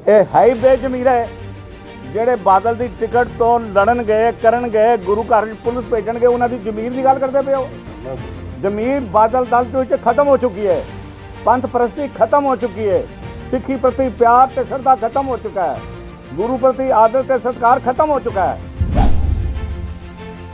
ਇਹ ਹੈ ਹੀ ਬੇਜ਼ਮੀਰ ਹੈ ਜਿਹੜੇ ਬਾਦਲ ਦੀ ਟਿਕਟ ਤੋਂ ਲੜਨ ਗਏ ਕਰਨ ਗਏ ਗੁਰੂ ਘਰ ਵਿੱਚ ਪੁਲਿਸ ਭੇਜਣਗੇ ਉਹਨਾਂ ਦੀ ਜ਼ਮੀਰ ਦੀ ਗੱਲ ਕਰਦੇ ਪਏ ਹੋ। ਜ਼ਮੀਰ ਬਾਦਲ ਦਲ ਦੇ ਵਿੱਚ ਖਤਮ ਹੋ ਚੁੱਕੀ ਹੈ, ਪੰਥ ਪ੍ਰਸਤੀ ਖਤਮ ਹੋ ਚੁੱਕੀ ਹੈ, ਸਿੱਖੀ ਪ੍ਰਤੀ ਪਿਆਰ ਤੇ ਸ਼ਰਧਾ ਖਤਮ ਹੋ ਚੁੱਕਾ ਹੈ, ਗੁਰੂ ਪ੍ਰਤੀ ਆਦਰ ਤੇ ਸਤਿਕਾਰ ਖਤਮ ਹੋ ਚੁੱਕਾ ਹੈ।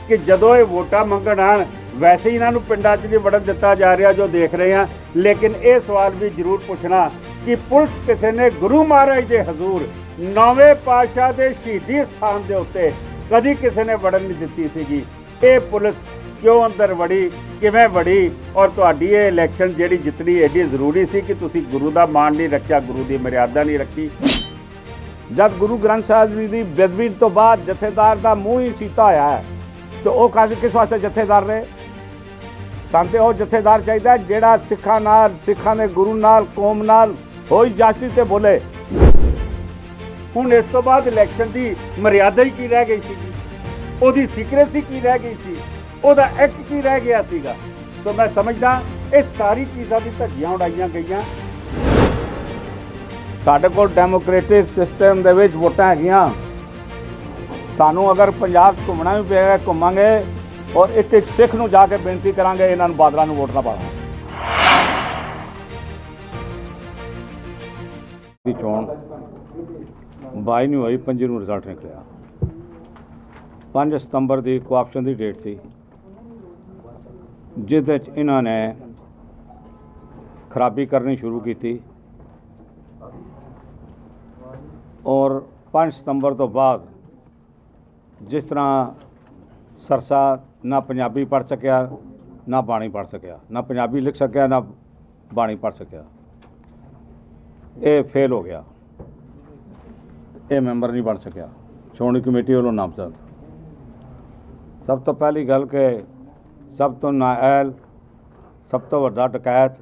ਕਿ ਜਦੋਂ ਇਹ ਵੋਟਾਂ ਮੰਗਣ ਆਣ ਵੈਸੇ ਹੀ ਇਹਨਾਂ ਨੂੰ ਪਿੰਡਾਂ 'ਚ ਨਹੀਂ ਵੜਨ ਦਿੱਤਾ ਜਾ ਰਿਹਾ ਜੋ ਦੇਖ ਰਹੇ ਹਾਂ। ਲੇਕਿਨ ਇਹ ਸਵਾਲ ਵੀ ਜ਼ਰੂਰ ਪੁੱਛਣਾ ਕਿ ਪੁਲਿਸ ਕਿਸੇ ਨੇ ਗੁਰੂ ਮਹਾਰਾਜ ਦੇ ਹਜ਼ੂਰ 9ਵੇਂ ਪਾਤਸ਼ਾਹ ਦੇ ਸ਼ਹੀਦੀ ਸਥਾਨ ਦੇ ਉੱਤੇ ਕਦੀ ਕਿਸੇ ਨੇ ਵੜਨ ਨਹੀਂ ਦਿੱਤੀ ਸੀਗੀ। ਇਹ ਪੁਲਿਸ ਕਿਉਂ ਅੰਦਰ ਵੜੀ, ਕਿਵੇਂ ਵੜੀ, ਔਰ ਤੁਹਾਡੀ ਇਹ ਇਲੈਕਸ਼ਨ ਜਿਹੜੀ ਜਿੱਤਣੀ ਐਡੀ ਜ਼ਰੂਰੀ ਸੀ ਕਿ ਤੁਸੀਂ ਗੁਰੂ ਦਾ ਮਾਣ ਨਹੀਂ ਰੱਖਿਆ, ਗੁਰੂ ਦੀ ਮਰਿਆਦਾ ਨਹੀਂ ਰੱਖੀ। ਜਦ ਗੁਰੂ ਗ੍ਰੰਥ ਸਾਹਿਬ ਜੀ ਦੀ ਬੇਅਦਬੀ ਤੋਂ ਬਾਅਦ ਜਥੇਦਾਰ ਦਾ ਮੂੰਹ ਹੀ ਸੀਤਾ ਹੋਇਆ ਹੈ ਤੇ ਉਹ ਕਿਸ ਵਾਸਤੇ ਜਥੇਦਾਰ ਰਹੇ? ਸਾਨੂੰ ਤੇ ਉਹ ਜਥੇਦਾਰ ਚਾਹੀਦਾ ਜਿਹੜਾ ਸਿੱਖਾਂ ਨਾਲ, ਸਿੱਖਾਂ ਦੇ ਗੁਰੂ ਨਾਲ, ਕੌਮ ਨਾਲ ਹੋਈ ਜਾਤੀ ਤੇ ਬੋਲੇ। ਹੁਣ ਇਸ ਤੋਂ ਬਾਅਦ ਇਲੈਕਸ਼ਨ ਦੀ ਮਰਿਆਦਾ ਹੀ ਕੀ ਰਹਿ ਗਈ ਸੀਗੀ, ਉਹਦੀ ਸੀਕ੍ਰੇਸੀ ਕੀ ਰਹਿ ਗਈ ਸੀ, ਉਹਦਾ ਐਕਟ ਕੀ ਰਹਿ ਗਿਆ ਸੀਗਾ। ਸੋ ਮੈਂ ਸਮਝਦਾ ਇਹ ਸਾਰੀ ਚੀਜ਼ਾਂ ਦੀ ਧੱਜੀਆਂ ਉਡਾਈਆਂ ਗਈਆਂ। ਸਾਡੇ ਕੋਲ ਡੈਮੋਕ੍ਰੈਟਿਕ ਸਿਸਟਮ ਦੇ ਵਿੱਚ ਵੋਟਾਂ ਹੈਗੀਆਂ। ਸਾਨੂੰ ਅਗਰ ਪੰਜਾਬ ਘੁੰਮਣਾ ਵੀ ਪਏਗਾ ਘੁੰਮਾਂਗੇ ਔਰ ਇੱਕ ਇੱਕ ਸਿੱਖ ਨੂੰ ਜਾ ਕੇ ਬੇਨਤੀ ਕਰਾਂਗੇ ਇਹਨਾਂ ਨੂੰ ਬਾਦਲਾਂ ਨੂੰ ਵੋਟ ਨਾ ਪਾਉਣਾ। ਦੀ ਚੋਣ 22 ਨੂੰ ਹੋਈ, 25 ਨੂੰ ਰਿਜ਼ਲਟ ਨਿਕਲਿਆ। 5 ਸਤੰਬਰ ਦੀ ਕੋਆਪਸ਼ਨ ਦੀ ਡੇਟ ਸੀ ਜਿਹਦੇ ਵਿੱਚ ਇਹਨਾਂ ਨੇ ਖਰਾਬੀ ਕਰਨੀ ਸ਼ੁਰੂ ਕੀਤੀ ਔਰ 5 ਸਤੰਬਰ ਤੋਂ ਬਾਅਦ ਜਿਸ ਤਰ੍ਹਾਂ ਸਰਸਾ ਨਾ ਪੰਜਾਬੀ ਪੜ੍ਹ ਸਕਿਆ, ਨਾ ਬਾਣੀ ਪੜ੍ਹ ਸਕਿਆ, ਨਾ ਪੰਜਾਬੀ ਲਿਖ ਸਕਿਆ, ਨਾ ਬਾਣੀ ਪੜ੍ਹ ਸਕਿਆ, ਇਹ ਫੇਲ ਹੋ ਗਿਆ। ਇਹ ਮੈਂਬਰ ਨਹੀਂ ਬਣ ਸਕਿਆ ਸ਼੍ਰੋਮਣੀ ਕਮੇਟੀ ਵੱਲੋਂ ਨਾਮਜ਼ਦ। ਸਭ ਤੋਂ ਪਹਿਲੀ ਗੱਲ ਕਿ ਸਭ ਤੋਂ ਨਾਅਹਿਲ, ਸਭ ਤੋਂ ਵੱਡਾ ਡਕੈਤ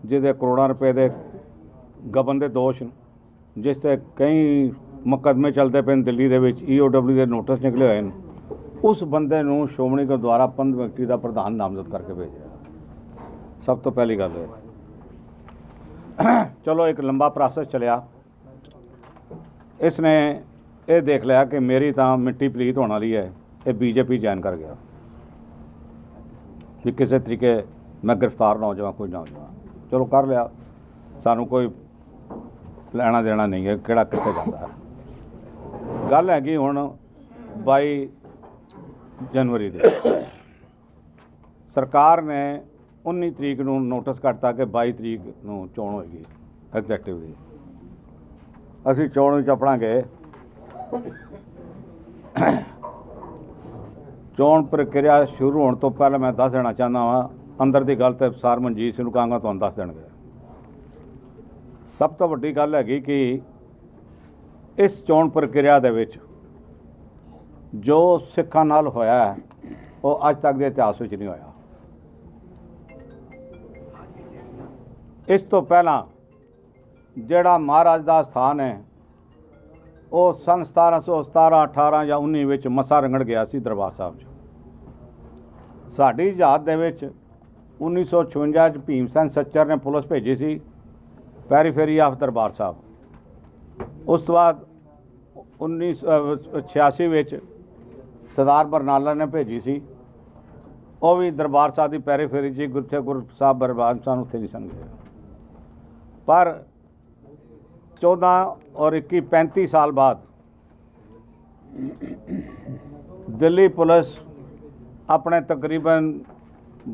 ਜਿਹਦੇ ਕਰੋੜਾਂ ਰੁਪਏ ਦੇ ਗਬਨ ਦੇ ਦੋਸ਼, ਜਿਸ 'ਤੇ ਕਈ ਮੁਕੱਦਮੇ ਚੱਲਦੇ ਪਏ ਨੇ ਦਿੱਲੀ ਦੇ ਵਿੱਚ, EOW ਦੇ ਨੋਟਿਸ ਨਿਕਲੇ ਹੋਏ ਨੇ, ਉਸ ਬੰਦੇ ਨੂੰ ਸ਼੍ਰੋਮਣੀ ਗੁਰਦੁਆਰਾ ਪ੍ਰਬੰਧਕ ਕਮੇਟੀ ਦਾ ਪ੍ਰਧਾਨ ਨਾਮਜ਼ਦ ਕਰਕੇ ਭੇਜਿਆ। ਸਭ ਤੋਂ ਪਹਿਲੀ ਗੱਲ ਹੈ। ਚਲੋ ਇੱਕ ਲੰਬਾ ਪ੍ਰੋਸੈਸ ਚੱਲਿਆ। ਇਸ ਨੇ ਇਹ ਦੇਖ ਲਿਆ ਕਿ ਮੇਰੀ ਤਾਂ ਮਿੱਟੀ ਪਲੀਤ ਹੋਣ ਵਾਲੀ ਹੈ, ਇਹ BJP ਜੁਆਇਨ ਕਰ ਗਿਆ ਵੀ ਕਿਸੇ ਤਰੀਕੇ ਮੈਂ ਗ੍ਰਿਫਤਾਰ ਨਾ ਹੋ ਜਾਵਾਂ, ਕੋਈ ਨਾ ਹੋ ਜਾਵਾਂ। ਚਲੋ ਕਰ ਲਿਆ, ਸਾਨੂੰ ਕੋਈ ਲੈਣਾ ਦੇਣਾ ਨਹੀਂ ਹੈ ਕਿਹੜਾ ਕਿੱਥੇ ਜਾਂਦਾ ਹੈ। ਗੱਲ ਹੈਗੀ ਹੁਣ 22 ਜਨਵਰੀ ਦੀ। ਸਰਕਾਰ ਨੇ 19 ਤਰੀਕ ਨੂੰ ਨੋਟਿਸ ਕੱਢਤਾ ਕਿ 22 ਤਰੀਕ ਨੂੰ ਚੋਣ ਹੋਏਗੀ ਐਗਜ਼ੈਕਟਿਵ ਦੀ। ਅਸੀਂ ਚੋਣ ਵਿੱਚ ਆਪਣਾ ਗਏ। ਚੋਣ ਪ੍ਰਕਿਰਿਆ ਸ਼ੁਰੂ ਹੋਣ ਤੋਂ ਪਹਿਲਾਂ ਮੈਂ ਦੱਸ ਦੇਣਾ ਚਾਹੁੰਦਾ ਹਾਂ, ਅੰਦਰ ਦੀ ਗੱਲ ਤੇ ਸਰ ਮਨਜੀਤ ਸਿੰਘ ਨੂੰ ਕਹਾਂਗਾ ਤੁਹਾਨੂੰ ਦੱਸ ਦੇਣਗੇ। ਸਭ ਤੋਂ ਵੱਡੀ ਗੱਲ ਹੈਗੀ ਕਿ ਇਸ ਚੋਣ ਪ੍ਰਕਿਰਿਆ ਦੇ ਵਿੱਚ ਜੋ ਸਿੱਖਾਂ ਨਾਲ ਹੋਇਆ ਉਹ ਅੱਜ ਤੱਕ ਦੇ ਇਤਿਹਾਸ ਵਿੱਚ ਨਹੀਂ ਹੋਇਆ। ਇਸ ਤੋਂ ਪਹਿਲਾਂ ਜਿਹੜਾ ਮਹਾਰਾਜ ਦਾ ਸਥਾਨ ਹੈ ਉਹ ਸੰਨ 1717, 18 ਜਾਂ 19 ਵਿੱਚ ਮੱਸਾ ਰੰਗੜ ਗਿਆ ਸੀ ਦਰਬਾਰ ਸਾਹਿਬ 'ਚ। ਸਾਡੀ ਯਾਦ ਦੇ ਵਿੱਚ 1956 'ਚ ਭੀਮ ਸੈਨ ਸੱਚਰ ਨੇ ਪੁਲਿਸ ਭੇਜੀ ਸੀ ਪੈਰੀਫੇਰੀ ਆਫ ਦਰਬਾਰ ਸਾਹਿਬ। ਉਸ ਤੋਂ ਬਾਅਦ 1986 ਵਿੱਚ ਸਰਦਾਰ ਬਰਨਾਲਾ ਨੇ ਭੇਜੀ ਸੀ, ਉਹ ਵੀ ਦਰਬਾਰ ਸਾਹਿਬ ਦੀ ਪੈਰੀਫੇਰੀ 'ਚ ਗੁਰਥੇ ਗੁਰੂ ਸਾਹਿਬ ਬਰਬਾਦ ਸਨ, ਉੱਥੇ ਨਹੀਂ ਸਨ ਗਏ। ਪਰ 14 ਔਰ 21 35 ਸਾਲ ਬਾਅਦ ਦਿੱਲੀ ਪੁਲਿਸ ਆਪਣੇ ਤਕਰੀਬਨ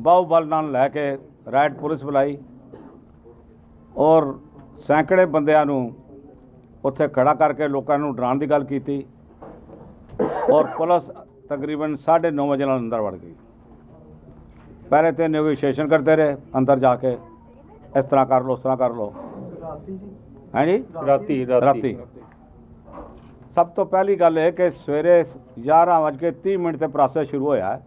ਬਾਹੂਬਲ ਨਾਲ ਲੈ ਕੇ ਰਾਈਟ ਪੁਲਿਸ ਬੁਲਾਈ ਔਰ ਸੈਂਕੜੇ ਬੰਦਿਆਂ ਨੂੰ ਉੱਥੇ ਖੜਾ ਕਰਕੇ ਲੋਕਾਂ ਨੂੰ ਡਰਾਉਣ ਦੀ ਗੱਲ ਕੀਤੀ ਔਰ ਪੁਲਿਸ ਤਕਰੀਬਨ 9:30 ਵਜੇ ਨਾਲ ਅੰਦਰ ਵੜ ਗਈ। ਪਹਿਲੇ ਤੇ ਨੈਗੋਸ਼ੀਏਸ਼ਨ ਕਰਦੇ ਰਹੇ ਅੰਦਰ ਜਾ ਕੇ, ਇਸ ਤਰ੍ਹਾਂ ਕਰ ਲਓ, ਉਸ ਤਰ੍ਹਾਂ ਕਰ ਲਓ। ਹੈ ਜੀ, ਰਾਤੀ। ਸਭ ਤੋਂ ਪਹਿਲੀ ਗੱਲ ਇਹ ਕਿ ਸਵੇਰੇ 11:30 ਤੇ ਪ੍ਰੋਸੈਸ ਸ਼ੁਰੂ ਹੋਇਆ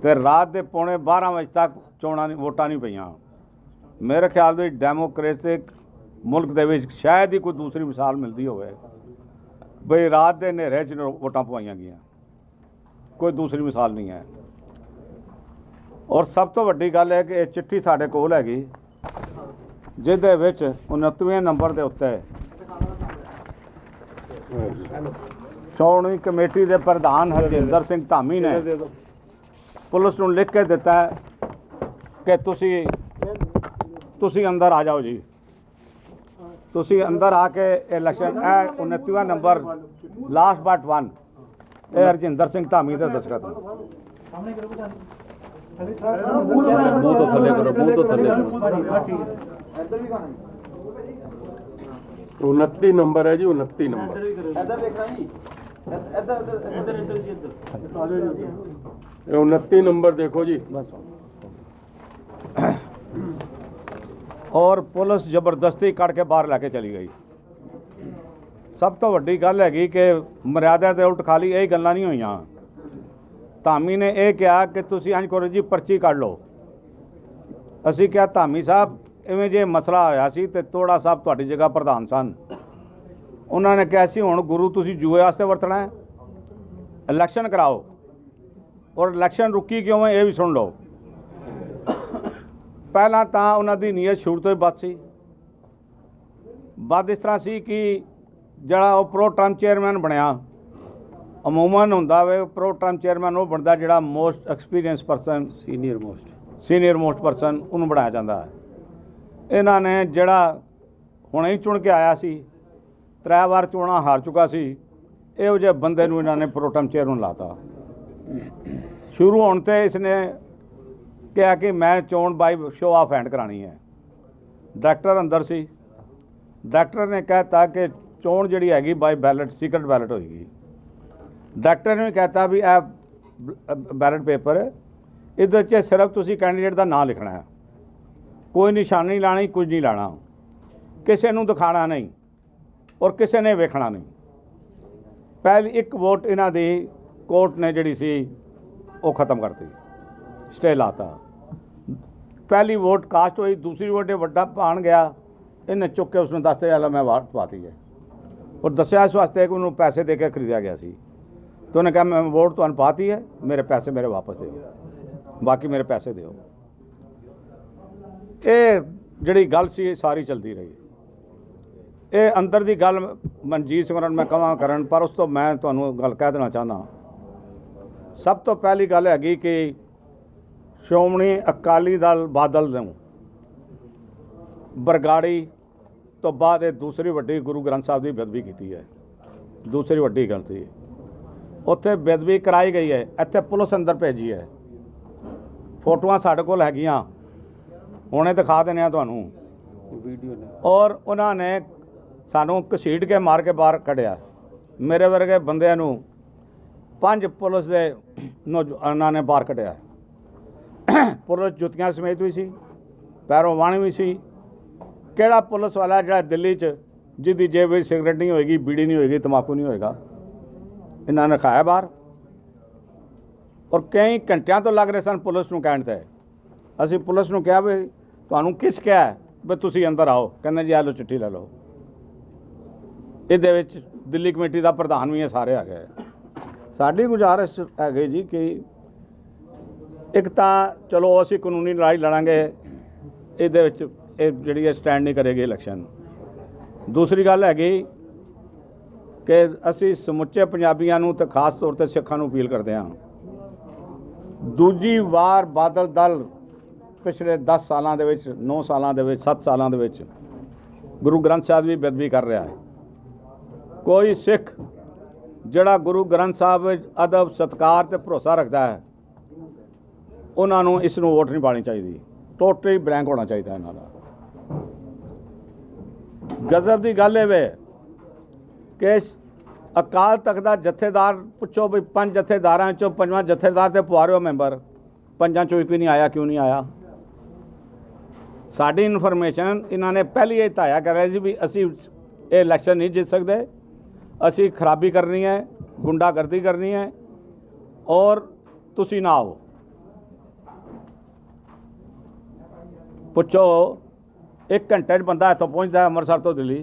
ਤੇ ਰਾਤ ਦੇ 11:45 ਵਜੇ ਤੱਕ ਵੋਟਾਂ ਨਹੀਂ ਪਈਆਂ। ਮੇਰੇ ਖਿਆਲ ਦੇ ਡੈਮੋਕ੍ਰੈਟਿਕ ਮੁਲਕ ਦੇ ਵਿੱਚ ਸ਼ਾਇਦ ਹੀ ਕੋਈ ਦੂਸਰੀ ਮਿਸਾਲ ਮਿਲਦੀ ਹੋਵੇ ਬਈ ਰਾਤ ਦੇ ਹਨੇਰੇ 'ਚ ਵੋਟਾਂ ਪਵਾਈਆਂ ਗਈਆਂ, ਕੋਈ ਦੂਸਰੀ ਮਿਸਾਲ ਨਹੀਂ ਹੈ। ਔਰ ਸਭ ਤੋਂ ਵੱਡੀ ਗੱਲ ਹੈ ਕਿ ਇਹ ਚਿੱਠੀ ਸਾਡੇ ਕੋਲ ਹੈਗੀ ਜਿਹਦੇ ਵਿੱਚ 29ਵੇਂ ਨੰਬਰ ਦੇ ਉੱਤੇ ਚੋਣੀ ਕਮੇਟੀ ਦੇ ਪ੍ਰਧਾਨ ਹਰਜਿੰਦਰ ਸਿੰਘ ਧਾਮੀ ਨੇ ਪੁਲਿਸ ਨੂੰ ਲਿਖ ਕੇ ਦਿੱਤਾ ਹੈ ਕਿ ਤੁਸੀਂ ਅੰਦਰ ਆ ਜਾਓ ਜੀ। ਤੁਸੀਂ ਅੰਦਰ ਆ ਕੇ ਇਲੈਕਸ਼ਨ 29ਵਾਂ ਨੰਬਰ ਲਾਸਟ ਬਟ 1 ਇਹ ਹਰਜਿੰਦਰ ਸਿੰਘ ਧਾਮੀ ਦੇ ਦਸਤਖਤ ਨੇ। ਮੂੰਹ ਤੋਂ ਥੱਲੇ ਕਰੋ, ਮੂੰਹ ਤੋਂ ਥੱਲੇ ਕਰੋ। 29 ਨੰਬਰ ਹੈ ਜੀ, 29 ਨੰਬਰ। ਇੱਧਰ ਦੇਖਣਾ ਜੀ, ਇੱਧਰ ਜੀ, ਇਹ 29 ਨੰਬਰ ਦੇਖੋ ਜੀ। ਔਰ ਪੁਲਿਸ ਜ਼ਬਰਦਸਤੀ ਕੱਢ ਕੇ ਬਾਹਰ ਲੈ ਕੇ ਚਲੀ ਗਈ। ਸਭ ਤੋਂ ਵੱਡੀ ਗੱਲ ਹੈਗੀ ਕਿ ਮਰਿਆਦਾ ਦੇ ਉਲਟ ਖਾਲੀ ਇਹ ਗੱਲਾਂ ਨਹੀਂ ਹੋਈਆਂ। ਧਾਮੀ ਨੇ ਇਹ ਕਿਹਾ ਕਿ ਤੁਸੀਂ ਇੰਝ ਕਰੋ ਜੀ, ਪਰਚੀ ਕੱਢ ਲਓ। ਅਸੀਂ ਕਿਹਾ ਧਾਮੀ ਸਾਹਿਬ ਇਵੇਂ ਜੇ ਮਸਲਾ ਹੋਇਆ ਸੀ ਤੇ ਤੋੜਾ ਸਾਹਿਬ ਤੁਹਾਡੀ ਜਗ੍ਹਾ ਪ੍ਰਧਾਨ ਸਨ। ਉਹਨਾਂ ਨੇ ਕਿਹਾ ਸੀ ਹੁਣ ਗੁਰੂ ਤੁਸੀਂ ਜੂਏ ਵਾਸਤੇ ਵਰਤਣਾ ਹੈ, ਇਲੈਕਸ਼ਨ ਕਰਾਓ। ਔਰ ਇਲੈਕਸ਼ਨ ਰੁਕੀ ਕਿਉਂ ਹੈ ਇਹ ਵੀ ਸੁਣ ਲਓ। ਪਹਿਲਾਂ ਤਾਂ ਉਹਨਾਂ ਦੀ ਨੀਅਤ ਸ਼ੁਰੂ ਤੋਂ ਹੀ ਬਦ ਸੀ। ਬਦ ਇਸ ਤਰ੍ਹਾਂ ਸੀ ਕਿ ਜਿਹੜਾ ਉਹ ਪ੍ਰੋ ਟਰਮ ਚੇਅਰਮੈਨ ਬਣਿਆ, ਅਮੂਮਨ ਹੁੰਦਾ ਵੇ ਪ੍ਰੋ ਟਰਮ ਚੇਅਰਮੈਨ ਉਹ ਬਣਦਾ ਜਿਹੜਾ most experience person, senior most person, ਉਹਨੂੰ ਬਣਾਇਆ ਜਾਂਦਾ ਹੈ। ਇਹਨਾਂ ਨੇ ਜਿਹੜਾ ਹੁਣੇ ਹੀ ਚੁਣ ਕੇ ਆਇਆ ਸੀ, 3 ਵਾਰ ਚੋਣਾਂ ਹਾਰ ਚੁੱਕਾ ਸੀ, ਇਹੋ ਜਿਹੇ ਬੰਦੇ ਨੂੰ ਇਹਨਾਂ ਨੇ ਪ੍ਰੋ ਟਰਮ ਚੇਅਰਮੈਨ ਲਾਤਾ। ਸ਼ੁਰੂ ਹੋਣ ਤੇ ਇਸਨੇ ਕਿਹਾ ਕਿ ਮੈਂ ਚੋਣ ਬਾਈ ਸ਼ੋ ਆਫ ਹੈਂਡ ਕਰਾਣੀ ਹੈ। ਡਾਇਰੈਕਟਰ ਅੰਦਰ ਸੀ। ਡਾਇਰੈਕਟਰ ਨੇ ਕਹਿਤਾ ਕਿ ਚੋਣ ਜਿਹੜੀ ਹੈਗੀ ਬਾਈ ਬੈਲਟ, ਸੀਕਰਟ ਬੈਲਟ ਹੋਏਗੀ। ਡਾਇਰੈਕਟਰ ਨੇ ਕਹਿਤਾ ਵੀ ਇਹ ਬੈਲਟ ਪੇਪਰ ਇਹਦੇ 'ਚ ਸਿਰਫ ਤੁਸੀਂ ਕੈਂਡੀਡੇਟ ਦਾ ਨਾਂ ਲਿਖਣਾ ਹੈ, ਕੋਈ ਨਿਸ਼ਾਨੀ ਨਹੀਂ ਲਾਣੀ, ਕੁਝ ਨਹੀਂ ਲਾਣਾ, ਕਿਸੇ ਨੂੰ ਦਿਖਾਣਾ ਨਹੀਂ ਔਰ ਕਿਸੇ ਨੇ ਵੇਖਣਾ ਨਹੀਂ। ਪਹਿਲੀ ਇੱਕ ਵੋਟ ਇਹਨਾਂ ਦੀ ਕੋਰਟ ਨੇ ਜਿਹੜੀ ਸੀ ਉਹ ਖਤਮ ਕਰਤੀ, ਸਟੇ ਲਾਤਾ। ਪਹਿਲੀ ਵੋਟ ਕਾਸਟ ਹੋਈ, ਦੂਸਰੀ ਵੋਟ ਇਹ ਵੱਡਾ ਪਾਣ ਗਿਆ, ਇਹਨੇ ਚੁੱਕ ਕੇ ਉਸਨੂੰ ਦੱਸਦੇ ਵਾਲਾ ਮੈਂ ਵਾਟ ਪਾਤੀ ਹੈ ਔਰ ਦੱਸਿਆ ਇਸ ਵਾਸਤੇ ਕਿ ਉਹਨੂੰ ਪੈਸੇ ਦੇ ਕੇ ਖਰੀਦਿਆ ਗਿਆ ਸੀ। तो उन्होंने कहा मैं वोट तो पाती है, मेरे पैसे मेरे वापस दो, बाकी मेरे पैसे दो। ये जिहड़ी गल सी सारी चलती रही। ये अंदर की गल मनजीत सिंह मैं कहां करन, पर उस तो मैं तुहानूं गल कह देना चाहना। सब तो पहली गल हैगी कि श्रोमणी अकाली दल बादल ने बरगाड़ी तो बाद दूसरी वड्डी गुरु ग्रंथ साहब की बेदबी की है। दूसरी वड्डी गलती उत्थे बेदबी कराई गई है, इत्थे पुलिस अंदर भेजी है। फोटोआं साडे कोल हैगियां, हुणे दिखा देने आ तुहानूं वीडियो ने। और उन्होंने सानूं घसीट के मार के बाहर कढ़िया। मेरे वर्गे बंदिਆਂ ਨੂੰ 5 पुलिस के नौजवानों ने बाहर कढ़िया। पुलिस जुत्तियां समेत भी सी, पैरों वाणी भी सी। किहड़ा पुलिस वाला जिहड़ा दिल्ली च जिहदी जेब विच सिगरेट नहीं होएगी, बीड़ी नहीं होएगी, तंबाकू नहीं होएगा, इन्होंने रखाया बाहर। और कई घंटिया तो लग रहे सन पुलिस नूं कहण ते। असीं पुलिस नूं कहा भी तुहानूं किस कहा भी तुसीं अंदर आओ, कहंदे जी आ लो चिट्ठी लै लो। इहदे विच दिल्ली कमेटी का प्रधान भी है, सारे आ गए। साडी गुजारिश है जी कि एक तो चलो असीं कानूनी लड़ाई लड़ांगे, इहदे विच ਇਹ ਜਿਹੜੀ ਸਟੈਂਡ नहीं करेगी इलैक्शन। दूसरी गल हैगी कि ਅਸੀਂ ਸਮੁੱਚੇ ਪੰਜਾਬੀਆਂ ਨੂੰ ਤੇ ਖਾਸ ਤੌਰ ਤੇ ਸਿੱਖਾਂ ਨੂੰ ਅਪੀਲ ਕਰਦੇ ਹਾਂ। ਦੂਜੀ ਵਾਰ ਬਾਦਲ ਦਲ ਪਿਛਲੇ 10 ਸਾਲਾਂ ਦੇ ਵਿੱਚ, 9 ਸਾਲਾਂ ਦੇ ਵਿੱਚ, 7 ਸਾਲਾਂ ਦੇ ਵਿੱਚ ਗੁਰੂ ਗ੍ਰੰਥ ਸਾਹਿਬ ਦੀ ਬੇਅਦਬੀ ਕਰ ਰਿਹਾ ਹੈ। ਕੋਈ ਸਿੱਖ ਜਿਹੜਾ ਗੁਰੂ ਗ੍ਰੰਥ ਸਾਹਿਬ ਵਿੱਚ ਅਦਬ, ਸਤਿਕਾਰ ਤੇ ਭਰੋਸਾ ਰੱਖਦਾ ਹੈ, ਉਹਨਾਂ ਨੂੰ ਇਸ ਨੂੰ ਵੋਟ ਨਹੀਂ ਪਾਣੀ ਚਾਹੀਦੀ। ਟੋਟਲੀ ਬਲੈਂਕ ਹੋਣਾ ਚਾਹੀਦਾ ਇਹਨਾਂ ਦਾ। गजब की गल है कि अकाल तख्त का जथेदार पुछो भी 5 जथेदारां चों 5वां जथेदार तो पुआरिओ मैंबर 5 चों एक भी नहीं आया। क्यों नहीं आया? साड़ी इन्फॉर्मेशन इन्होंने पहले ही धाया कर रहे भी असी ये इलैक्शन नहीं जीत सकते, असी खराबी करनी है, गुंडागर्दी करनी है और तुसी ना आओ। पुछो 1 घंटे बंदा इतों पहुँचता है अमृतसर तो दिल्ली,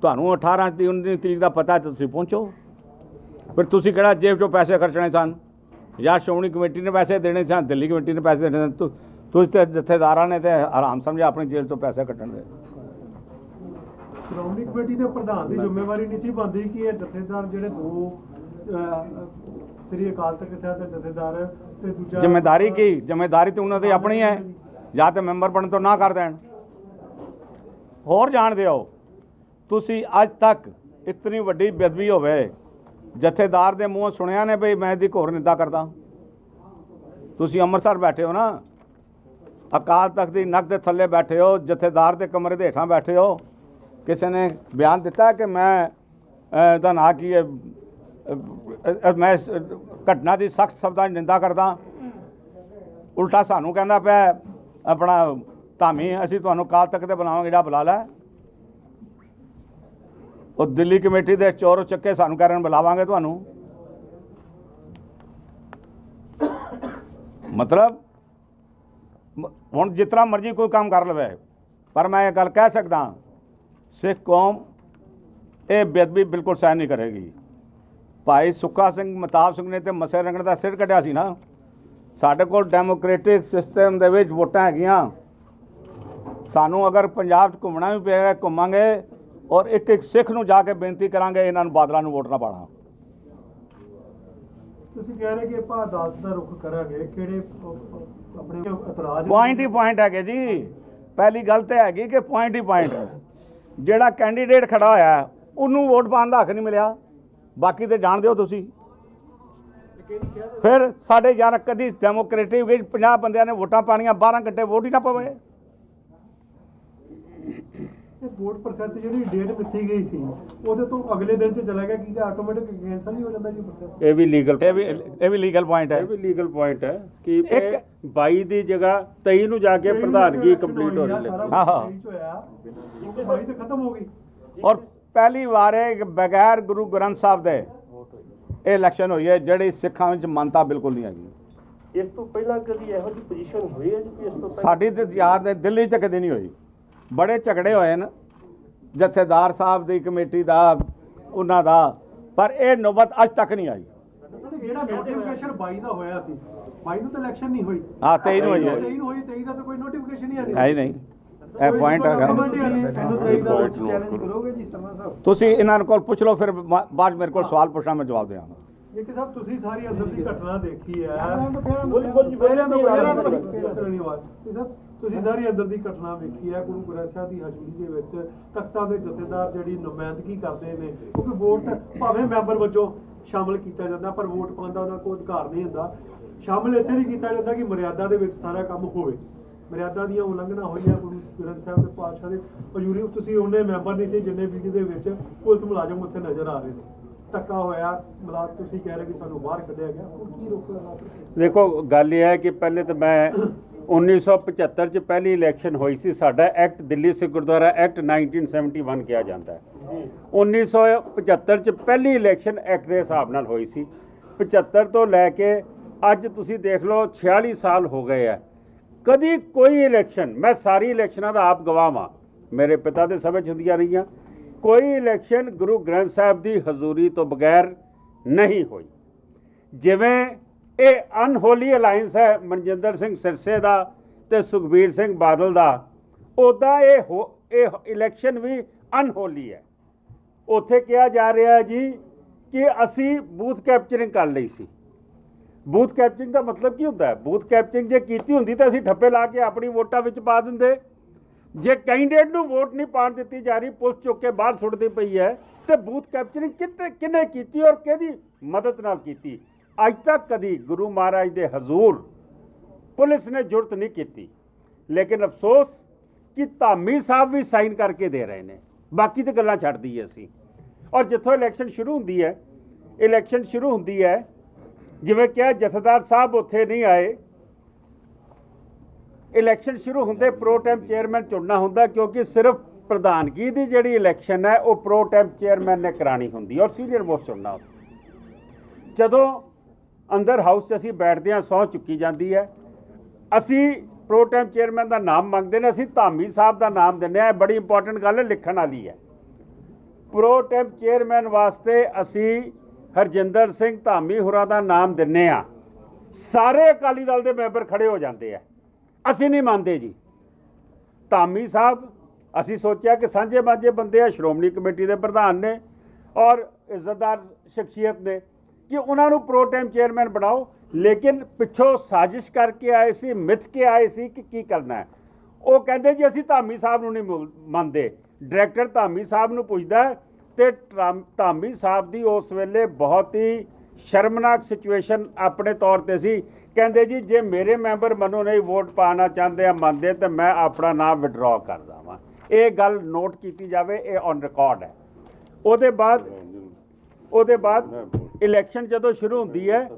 ਤੁਹਾਨੂੰ 18 ਦੀ 19 ਤਰੀਕ ਦਾ ਪਤਾ ਤਾਂ ਤੁਸੀਂ ਪਹੁੰਚੋ। ਫਿਰ ਤੁਸੀਂ ਕਿਹੜਾ ਜੇਬ 'ਚੋਂ ਪੈਸੇ ਖਰਚਣੇ ਸਨ ਜਾਂ ਸ਼੍ਰੋਮਣੀ ਕਮੇਟੀ ਨੇ ਪੈਸੇ ਦੇਣੇ ਸਨ, ਦਿੱਲੀ ਕਮੇਟੀ ਨੇ ਪੈਸੇ ਦੇਣੇ ਸਨ? ਤੁਸੀਂ ਤੇ ਜਥੇਦਾਰਾਂ ਨੇ ਤੇ ਆਰਾਮ ਸਮਝਿਆ ਆਪਣੀ ਜੇਬ ਤੋਂ ਪੈਸੇ ਕੱਢਣ ਦੇ। ਸ਼੍ਰੋਮਣੀ ਕਮੇਟੀ ਦੇ ਪ੍ਰਧਾਨ ਦੀ ਜ਼ਿੰਮੇਵਾਰੀ ਨਹੀਂ ਸੀ ਬਣਦੀ ਕਿ ਇਹ ਜਥੇਦਾਰ ਜਿਹੜੇ ਦੋ ਸ੍ਰੀ ਅਕਾਲ ਤਖਤ ਸਾਹਿਬ ਦੇ ਜਥੇਦਾਰ ਤੇ ਦੂਜਾ ਜ਼ਿੰਮੇਦਾਰੀ ਕੀ ਜ਼ਿੰਮੇਦਾਰੀ ਤੇ ਉਹਨਾਂ ਦੀ ਆਪਣੀ ਹੈ ਜਾਂ ਤੇ ਮੈਂਬਰ ਬਣਨ ਤੋਂ ਨਾ ਕਰ ਦੇਣ। ਹੋਰ ਜਾਣਦੇ ਹੋ ਤੁਸੀਂ ਅੱਜ ਤੱਕ ਇਤਨੀ ਵੱਡੀ ਬੇਅਦਬੀ ਹੋਵੇ ਜਥੇਦਾਰ ਦੇ ਮੂੰਹੋਂ ਸੁਣਿਆ ਨੇ ਬਈ ਮੈਂ ਇਹਦੀ ਘੋਰ ਨਿੰਦਾ ਕਰਦਾ। ਤੁਸੀਂ ਅੰਮ੍ਰਿਤਸਰ ਬੈਠੇ ਹੋ ਨਾ, ਅਕਾਲ ਤਖਤ ਦੀ ਨੱਕ ਦੇ ਥੱਲੇ ਬੈਠੇ ਹੋ, ਜਥੇਦਾਰ ਦੇ ਕਮਰੇ ਦੇ ਹੇਠਾਂ ਬੈਠੇ ਹੋ, ਕਿਸੇ ਨੇ ਬਿਆਨ ਦਿੱਤਾ ਕਿ ਮੈਂ ਇਹਦਾ ਨਾਂ ਕੀ ਹੈ ਮੈਂ ਇਸ ਘਟਨਾ ਦੀ ਸਖਤ ਸ਼ਬਦਾਂ 'ਚ ਨਿੰਦਾ ਕਰਦਾ। ਉਲਟਾ ਸਾਨੂੰ ਕਹਿੰਦਾ ਪਿਆ ਆਪਣਾ ਧਾਮੀ ਅਸੀਂ ਤੁਹਾਨੂੰ ਅਕਾਲ ਤਖਤ ਤੇ ਬੁਲਾਵਾਂਗੇ, ਜਿਹੜਾ ਬੁਲਾ ਲੈ। ਉਹ ਦਿੱਲੀ ਕਮੇਟੀ ਦੇ ਚੋਰ ਚੱਕੇ ਸਾਨੂੰ ਕਰਨ ਬੁਲਾਵਾਂਗੇ ਤੁਹਾਨੂੰ। ਮਤਲਬ ਹੁਣ ਜਿਸ ਤਰ੍ਹਾਂ ਮਰਜ਼ੀ ਕੋਈ ਕੰਮ ਕਰ ਲਵੇ, ਪਰ ਮੈਂ ਇਹ ਗੱਲ ਕਹਿ ਸਕਦਾ ਸਿੱਖ ਕੌਮ ਇਹ ਬੇਅਦਬੀ ਬਿਲਕੁਲ ਸਹਿਣ ਨਹੀਂ ਕਰੇਗੀ। ਭਾਈ ਸੁੱਖਾ ਸਿੰਘ ਮਤਾਬ ਸਿੰਘ ਨੇ ਤੇ ਮਸੇ ਰੰਗੜ ਦਾ ਸਿਰ ਕੱਢਿਆ ਸੀ ਨਾ। ਸਾਡੇ ਕੋਲ ਡੈਮੋਕ੍ਰੈਟਿਕ ਸਿਸਟਮ ਦੇ ਵਿੱਚ ਵੋਟਾਂ ਹੈਗੀਆਂ। ਸਾਨੂੰ ਅਗਰ ਪੰਜਾਬ 'ਚ ਘੁੰਮਣਾ ਵੀ ਪਏਗਾ ਘੁੰਮਾਂਗੇ ਔਰ ਇੱਕ ਇੱਕ ਸਿੱਖ ਨੂੰ ਜਾ ਕੇ ਬੇਨਤੀ ਕਰਾਂਗੇ ਇਹਨਾਂ ਨੂੰ ਬਾਦਲਾਂ ਨੂੰ ਵੋਟ ਨਾ ਪਾਉਣਾ। ਤੁਸੀਂ ਕਹਿ ਰਹੇ ਕਿ ਆਪਾਂ ਅਦਾਲਤ ਦਾ ਰੁਖ ਕਰਾਂਗੇ, ਕਿਹੜੇ ਆਪਣੇ ਇਤਰਾਜ਼ ਪੁਆਇੰਟ ਹੀ ਪੁਆਇੰਟ ਹੈਗੇ ਜੀ। ਪਹਿਲੀ ਗੱਲ ਤਾਂ ਹੈਗੀ ਕਿ ਪੁਆਇੰਟ ਹੀ ਪੁਆਇੰਟ ਜਿਹੜਾ ਕੈਂਡੀਡੇਟ ਖੜਾ ਹੋਇਆ ਉਹਨੂੰ ਵੋਟ ਪਾਉਣ ਦਾ ਹੱਕ ਨਹੀਂ ਮਿਲਿਆ, ਬਾਕੀ ਤੇ ਜਾਣਦੇ ਹੋ ਤੁਸੀਂ। ਫਿਰ ਸਾਡੇ ਯਾਰ ਕਦੀ ਡੈਮੋਕ੍ਰੇਟਿਕ ਵਿੱਚ 50 ਬੰਦਿਆਂ ਨੇ ਵੋਟਾਂ ਪਾਣੀਆਂ 12 ਘੰਟੇ ਵੋਟ ਹੀ ਨਾ ਪਵੇ। ਵੋਟ ਪ੍ਰੋਸੈਸ ਜਿਹੜੀ ਡੇਟ ਦਿੱਤੀ ਗਈ ਸੀ ਉਹਦੇ ਤੋਂ ਅਗਲੇ ਦਿਨ 'ਚ ਚਲਾ ਗਿਆ, ਕੀ ਆਟੋਮੈਟਿਕ ਕੈਂਸਲ ਨਹੀਂ ਹੋ ਜਾਂਦਾ ਜੀ ਪ੍ਰੋਸੈਸ? ਇਹ ਵੀ ਲੀਗਲ ਇਹ ਵੀ ਲੀਗਲ ਪੁਆਇੰਟ ਹੈ। ਇਹ ਵੀ ਲੀਗਲ ਪੁਆਇੰਟ ਹੈ ਕਿ 22 ਦੀ ਜਗ੍ਹਾ 23 ਨੂੰ ਜਾ ਕੇ ਪ੍ਰਧਾਨਗੀ ਕੰਪਲੀਟ ਹੋ ਰਹੀ ਹੈ। ਹਾਂ ਹੋਇਆ 22 ਤੇ ਖਤਮ ਹੋ ਗਈ। ਔਰ ਪਹਿਲੀ ਵਾਰ ਇਹ ਬਗੈਰ ਗੁਰੂ ਗ੍ਰੰਥ ਸਾਹਿਬ ਦੇ ਇਹ ਇਲੈਕਸ਼ਨ ਹੋਈ ਹੈ ਜਿਹੜੀ ਸਿੱਖਾਂ ਵਿੱਚ ਮਾਨਤਾ ਬਿਲਕੁਲ ਨਹੀਂ ਹੈਗੀ। ਇਸ ਤੋਂ ਪਹਿਲਾਂ ਕਦੀ ਇਹੋ ਜਿਹੀ ਪੋਜੀਸ਼ਨ ਹੋਈ ਹੈ ਜੀ ਕਿ ਇਸ ਤੋਂ ਪਹਿਲਾਂ? ਸਾਡੀ ਤੇ ਯਾਦ ਹੈ ਦਿੱਲੀ 'ਚ ਕਦੇ ਨਹੀਂ ਹੋਈ। ਬੜੇ ਝਗੜੇ ਹੋਏ ਨੇ ਜਥੇਦਾਰ ਸਾਹਿਬ ਦੀ ਕਮੇਟੀ ਦਾ ਉਹਨਾਂ ਦਾ, ਪਰ ਇਹ ਨੌਬਤ ਅੱਜ ਤੱਕ ਨਹੀਂ ਆਈ। ਜਿਹੜਾ ਨੋਟੀਫਿਕੇਸ਼ਨ 22 ਦਾ ਹੋਇਆ ਸੀ, 22 ਨੂੰ ਤਾਂ ਇਲੈਕਸ਼ਨ ਨਹੀਂ ਹੋਈ। ਹਾਂ 23 ਨੂੰ ਹੋਈ ਹੈ। 23 ਨੂੰ ਹੋਈ, 23 ਦਾ ਤਾਂ ਕੋਈ ਨੋਟੀਫਿਕੇਸ਼ਨ ਹੀ ਹੈ ਹੀ ਨਹੀਂ। ਇਹ ਪੁਆਇੰਟ ਹੈਗਾ। ਚੈਲੰਜ ਕਰੋਗੇ ਜੀ ਸਰਮਾ ਸਾਹਿਬ? ਤੁਸੀਂ ਇਹਨਾਂ ਕੋਲ ਪੁੱਛ ਲਓ, ਫਿਰ ਬਾਅਦ ਮੇਰੇ ਕੋਲ ਸਵਾਲ ਪੁੱਛਣਾ ਮੈਂ ਜਵਾਬ ਦੇਵਾਂਗਾ। ਇੱਕ ਸਾਹਿਬ ਤੁਸੀਂ ਸਾਰੀ ਅੰਦਰ ਦੀ ਘਟਨਾ ਦੇਖੀ ਹੈ। ਤੁਸੀਂ ਸਾਰੀ ਅੰਦਰ ਦੀ ਘਟਨਾ ਵੇਖੀ ਹੈ। ਗੁਰੂ ਗ੍ਰੰਥ ਸਾਹਿਬ ਦੀ ਹਜ਼ੂਰੀ ਦੇ ਵਿੱਚ ਤਖਤਾਂ ਦੇ ਜਥੇਦਾਰ ਜਿਹੜੀ ਨੁਮਾਇੰਦਗੀ ਕਰਦੇ ਨੇ, ਕਿਉਂਕਿ ਵੋਟ ਭਾਵੇਂ ਮੈਂਬਰ ਵਜੋਂ ਸ਼ਾਮਲ ਕੀਤਾ ਜਾਂਦਾ ਪਰ ਵੋਟ ਪਾਉਣ ਦਾ ਉਹਨਾਂ ਕੋਲ ਅਧਿਕਾਰ ਨਹੀਂ ਹੁੰਦਾ। ਸ਼ਾਮਲ ਇਸੇ ਲਈ ਕੀਤਾ ਜਾਂਦਾ ਕਿ ਮਰਿਆਦਾ ਦੇ ਵਿੱਚ ਸਾਰਾ ਕੰਮ ਹੋਵੇ। ਮਰਿਆਦਾ ਦੀਆਂ ਉਲੰਘਣਾ ਹੋਈਆਂ ਗੁਰੂ ਗ੍ਰੰਥ ਸਾਹਿਬ ਦੇ ਪਾਤਸ਼ਾਹ ਦੇ ਹਜ਼ੂਰੀ। ਤੁਸੀਂ ਉਹਨੇ ਮੈਂਬਰ ਨਹੀਂ ਸੀ ਜਿੰਨੇ ਵੀਡੀਓ ਦੇ ਵਿੱਚ ਪੁਲਿਸ ਮੁਲਾਜ਼ਮ ਉੱਥੇ ਨਜ਼ਰ ਆ ਰਹੇ ਨੇ। ਧੱਕਾ ਹੋਇਆ, ਮਤਲਬ ਤੁਸੀਂ ਕਹਿ ਰਹੇ ਕਿ ਸਾਨੂੰ ਬਾਹਰ ਕੱਢਿਆ ਗਿਆ, ਹੁਣ ਕੀ ਰੋਕਣਾ? ਦੇਖੋ ਗੱਲ ਇਹ ਹੈ ਕਿ ਪਹਿਲੇ ਤਾਂ ਮੈਂ 1975 ਚ ਪਹਿਲੀ ਇਲੈਕਸ਼ਨ ਹੋਈ ਸੀ। ਸਾਡਾ ਐਕਟ ਦਿੱਲੀ ਸਿੱਖ ਗੁਰਦੁਆਰਾ ਐਕਟ 1971 ਕਿਹਾ ਜਾਂਦਾ ਹੈ। 1975 ਚ ਪਹਿਲੀ ਇਲੈਕਸ਼ਨ ਐਕਟ ਦੇ ਹਿਸਾਬ ਨਾਲ ਹੋਈ ਸੀ। 75 ਤੋਂ ਲੈ ਕੇ ਅੱਜ ਤੁਸੀਂ ਦੇਖ ਲਓ 46 ਸਾਲ ਹੋ ਗਏ ਆ, ਕਦੀ ਕੋਈ ਇਲੈਕਸ਼ਨ, ਮੈਂ ਸਾਰੀ ਇਲੈਕਸ਼ਨਾਂ ਦਾ ਆਪ ਗਵਾਹ ਹਾਂ, ਮੇਰੇ ਪਿਤਾ ਦੇ ਸਮੇਂ 'ਚ ਹੁੰਦੀਆਂ ਰਹੀਆਂ, ਕੋਈ ਇਲੈਕਸ਼ਨ ਗੁਰੂ ਗ੍ਰੰਥ ਸਾਹਿਬ ਦੀ ਹਜ਼ੂਰੀ ਤੋਂ ਬਗੈਰ ਨਹੀਂ ਹੋਈ। ਜਿਵੇਂ ਇਹ ਅਨਹੋਲੀ ਅਲਾਈਅੰਸ ਹੈ ਮਨਜਿੰਦਰ ਸਿੰਘ ਸਿਰਸੇ ਦਾ ਤੇ ਸੁਖਬੀਰ ਸਿੰਘ ਬਾਦਲ ਦਾ, ਉੱਦਾਂ ਇਹ ਇਲੈਕਸ਼ਨ ਵੀ ਅਨਹੋਲੀ ਹੈ। ਉੱਥੇ ਕਿਹਾ ਜਾ ਰਿਹਾ ਜੀ ਕਿ ਅਸੀਂ ਬੂਥ ਕੈਪਚਰਿੰਗ ਕਰ ਲਈ ਸੀ। ਬੂਥ ਕੈਪਚਰਿੰਗ ਦਾ ਮਤਲਬ ਕੀ ਹੁੰਦਾ ਹੈ? ਬੂਥ ਕੈਪਚਰਿੰਗ ਜੇ ਕੀਤੀ ਹੁੰਦੀ ਤਾਂ ਅਸੀਂ ਠੱਪੇ ਲਾ ਕੇ ਆਪਣੀ ਵੋਟਾਂ ਵਿੱਚ ਪਾ ਦਿੰਦੇ। ਜੇ ਕੈਂਡੀਡੇਟ ਨੂੰ ਵੋਟ ਨਹੀਂ ਪਾਉਣ ਦਿੱਤੀ ਜਾ ਰਹੀ, ਪੁਲਿਸ ਚੁੱਕ ਕੇ ਬਾਹਰ ਸੁੱਟਦੀ ਪਈ ਹੈ, ਤੇ ਬੂਥ ਕੈਪਚਰਿੰਗ ਕਿਹਨੇ ਕੀਤੀ ਔਰ ਕਿਹਦੀ ਮਦਦ ਨਾਲ ਕੀਤੀ? ਅੱਜ ਤੱਕ ਕਦੀ ਗੁਰੂ ਮਹਾਰਾਜ ਦੇ ਹਜ਼ੂਰ ਪੁਲਿਸ ਨੇ ਜੁਰਤ ਨਹੀਂ ਕੀਤੀ। ਲੇਕਿਨ ਅਫਸੋਸ ਕਿ ਧਾਮੀ ਸਾਹਿਬ ਵੀ ਸਾਈਨ ਕਰਕੇ ਦੇ ਰਹੇ ਨੇ, ਬਾਕੀ ਤੇ ਗੱਲਾਂ ਛੱਡ ਦਈਏ ਅਸੀਂ। ਔਰ ਜਿੱਥੋਂ ਇਲੈਕਸ਼ਨ ਸ਼ੁਰੂ ਹੁੰਦੀ ਹੈ ਜਿਵੇਂ ਕਿਹਾ ਜਥੇਦਾਰ ਸਾਹਿਬ ਉੱਥੇ ਨਹੀਂ ਆਏ। ਇਲੈਕਸ਼ਨ ਸ਼ੁਰੂ ਹੁੰਦੇ ਪ੍ਰੋ ਟੈਮ ਚੇਅਰਮੈਨ ਚੁਣਨਾ ਹੁੰਦਾ, ਕਿਉਂਕਿ ਸਿਰਫ ਪ੍ਰਧਾਨਗੀ ਦੀ ਜਿਹੜੀ ਇਲੈਕਸ਼ਨ ਹੈ ਉਹ ਪ੍ਰੋ ਟੈਮ ਚੇਅਰਮੈਨ ਨੇ ਕਰਾਣੀ ਹੁੰਦੀ ਔਰ ਸੀਨੀਅਰ ਮੋਸਟ ਚੁਣਨਾ ਹੁੰਦਾ। ਜਦੋਂ ਅੰਦਰ ਹਾਊਸ 'ਚ ਅਸੀਂ ਬੈਠਦੇ ਹਾਂ, ਸਹੁੰ ਚੁੱਕੀ ਜਾਂਦੀ ਹੈ, ਅਸੀਂ ਪ੍ਰੋ ਟੈਮ ਚੇਅਰਮੈਨ ਦਾ ਨਾਮ ਮੰਗਦੇ ਨੇ, ਅਸੀਂ ਧਾਮੀ ਸਾਹਿਬ ਦਾ ਨਾਮ ਦਿੰਦੇ ਹਾਂ। ਬੜੀ ਇੰਪੋਰਟੈਂਟ ਗੱਲ ਹੈ, ਲਿਖਣ ਵਾਲੀ ਹੈ। ਪ੍ਰੋ ਟੈਮ ਚੇਅਰਮੈਨ ਵਾਸਤੇ ਅਸੀਂ ਹਰਜਿੰਦਰ ਸਿੰਘ ਧਾਮੀ ਹੋਰਾਂ ਦਾ ਨਾਮ ਦਿੰਦੇ ਹਾਂ। ਸਾਰੇ ਅਕਾਲੀ ਦਲ ਦੇ ਮੈਂਬਰ ਖੜੇ ਹੋ ਜਾਂਦੇ ਆ, ਅਸੀਂ ਨਹੀਂ ਮੰਨਦੇ ਜੀ। ਧਾਮੀ ਸਾਹਿਬ ਅਸੀਂ ਸੋਚਿਆ ਕਿ ਸਾਂਝੇ ਮਾਝੇ ਬੰਦੇ ਆ, ਸ਼੍ਰੋਮਣੀ ਕਮੇਟੀ ਦੇ ਪ੍ਰਧਾਨ ਨੇ ਔਰ ਇੱਜ਼ਤਦਾਰ ਸ਼ਖਸੀਅਤ ਨੇ, ਕਿ ਉਹਨਾਂ ਨੂੰ ਪ੍ਰੋ ਟਾਈਮ ਚੇਅਰਮੈਨ ਬਣਾਓ। ਲੇਕਿਨ ਪਿੱਛੋਂ ਸਾਜ਼ਿਸ਼ ਕਰਕੇ ਆਏ ਸੀ, ਮਿੱਥ ਕੇ ਆਏ ਸੀ ਕਿ ਕੀ ਕਰਨਾ ਹੈ। ਉਹ ਕਹਿੰਦੇ ਜੀ ਅਸੀਂ ਧਾਮੀ ਸਾਹਿਬ ਨੂੰ ਨਹੀਂ ਮੰਨਦੇ। ਡਾਇਰੈਕਟਰ ਧਾਮੀ ਸਾਹਿਬ ਨੂੰ ਪੁੱਛਦਾ ਤੇ ਧਾਮੀ ਸਾਹਿਬ ਦੀ ਉਸ ਵੇਲੇ ਬਹੁਤ ਹੀ ਸ਼ਰਮਨਾਕ ਸਿਚੁਏਸ਼ਨ ਆਪਣੇ ਤੌਰ ਤੇ ਸੀ। ਕਹਿੰਦੇ ਜੀ ਜੇ ਮੇਰੇ ਮੈਂਬਰ ਮੈਨੂੰ ਨਹੀਂ ਵੋਟ ਪਾਉਣਾ ਚਾਹੁੰਦੇ ਆ, ਮੰਨਦੇ, ਤਾਂ ਮੈਂ ਆਪਣਾ ਨਾਮ ਵਿਡਰਾਅ ਕਰਦਾ ਵਾਂ। ਇਹ ਗੱਲ ਨੋਟ ਕੀਤੀ ਜਾਵੇ, ਇਹ ਔਨ ਰਿਕਾਰਡ ਹੈ। ਉਹਦੇ ਬਾਅਦ ਇਲੈਕਸ਼ਨ ਜਦੋਂ ਸ਼ੁਰੂ ਹੁੰਦੀ ਹੈ,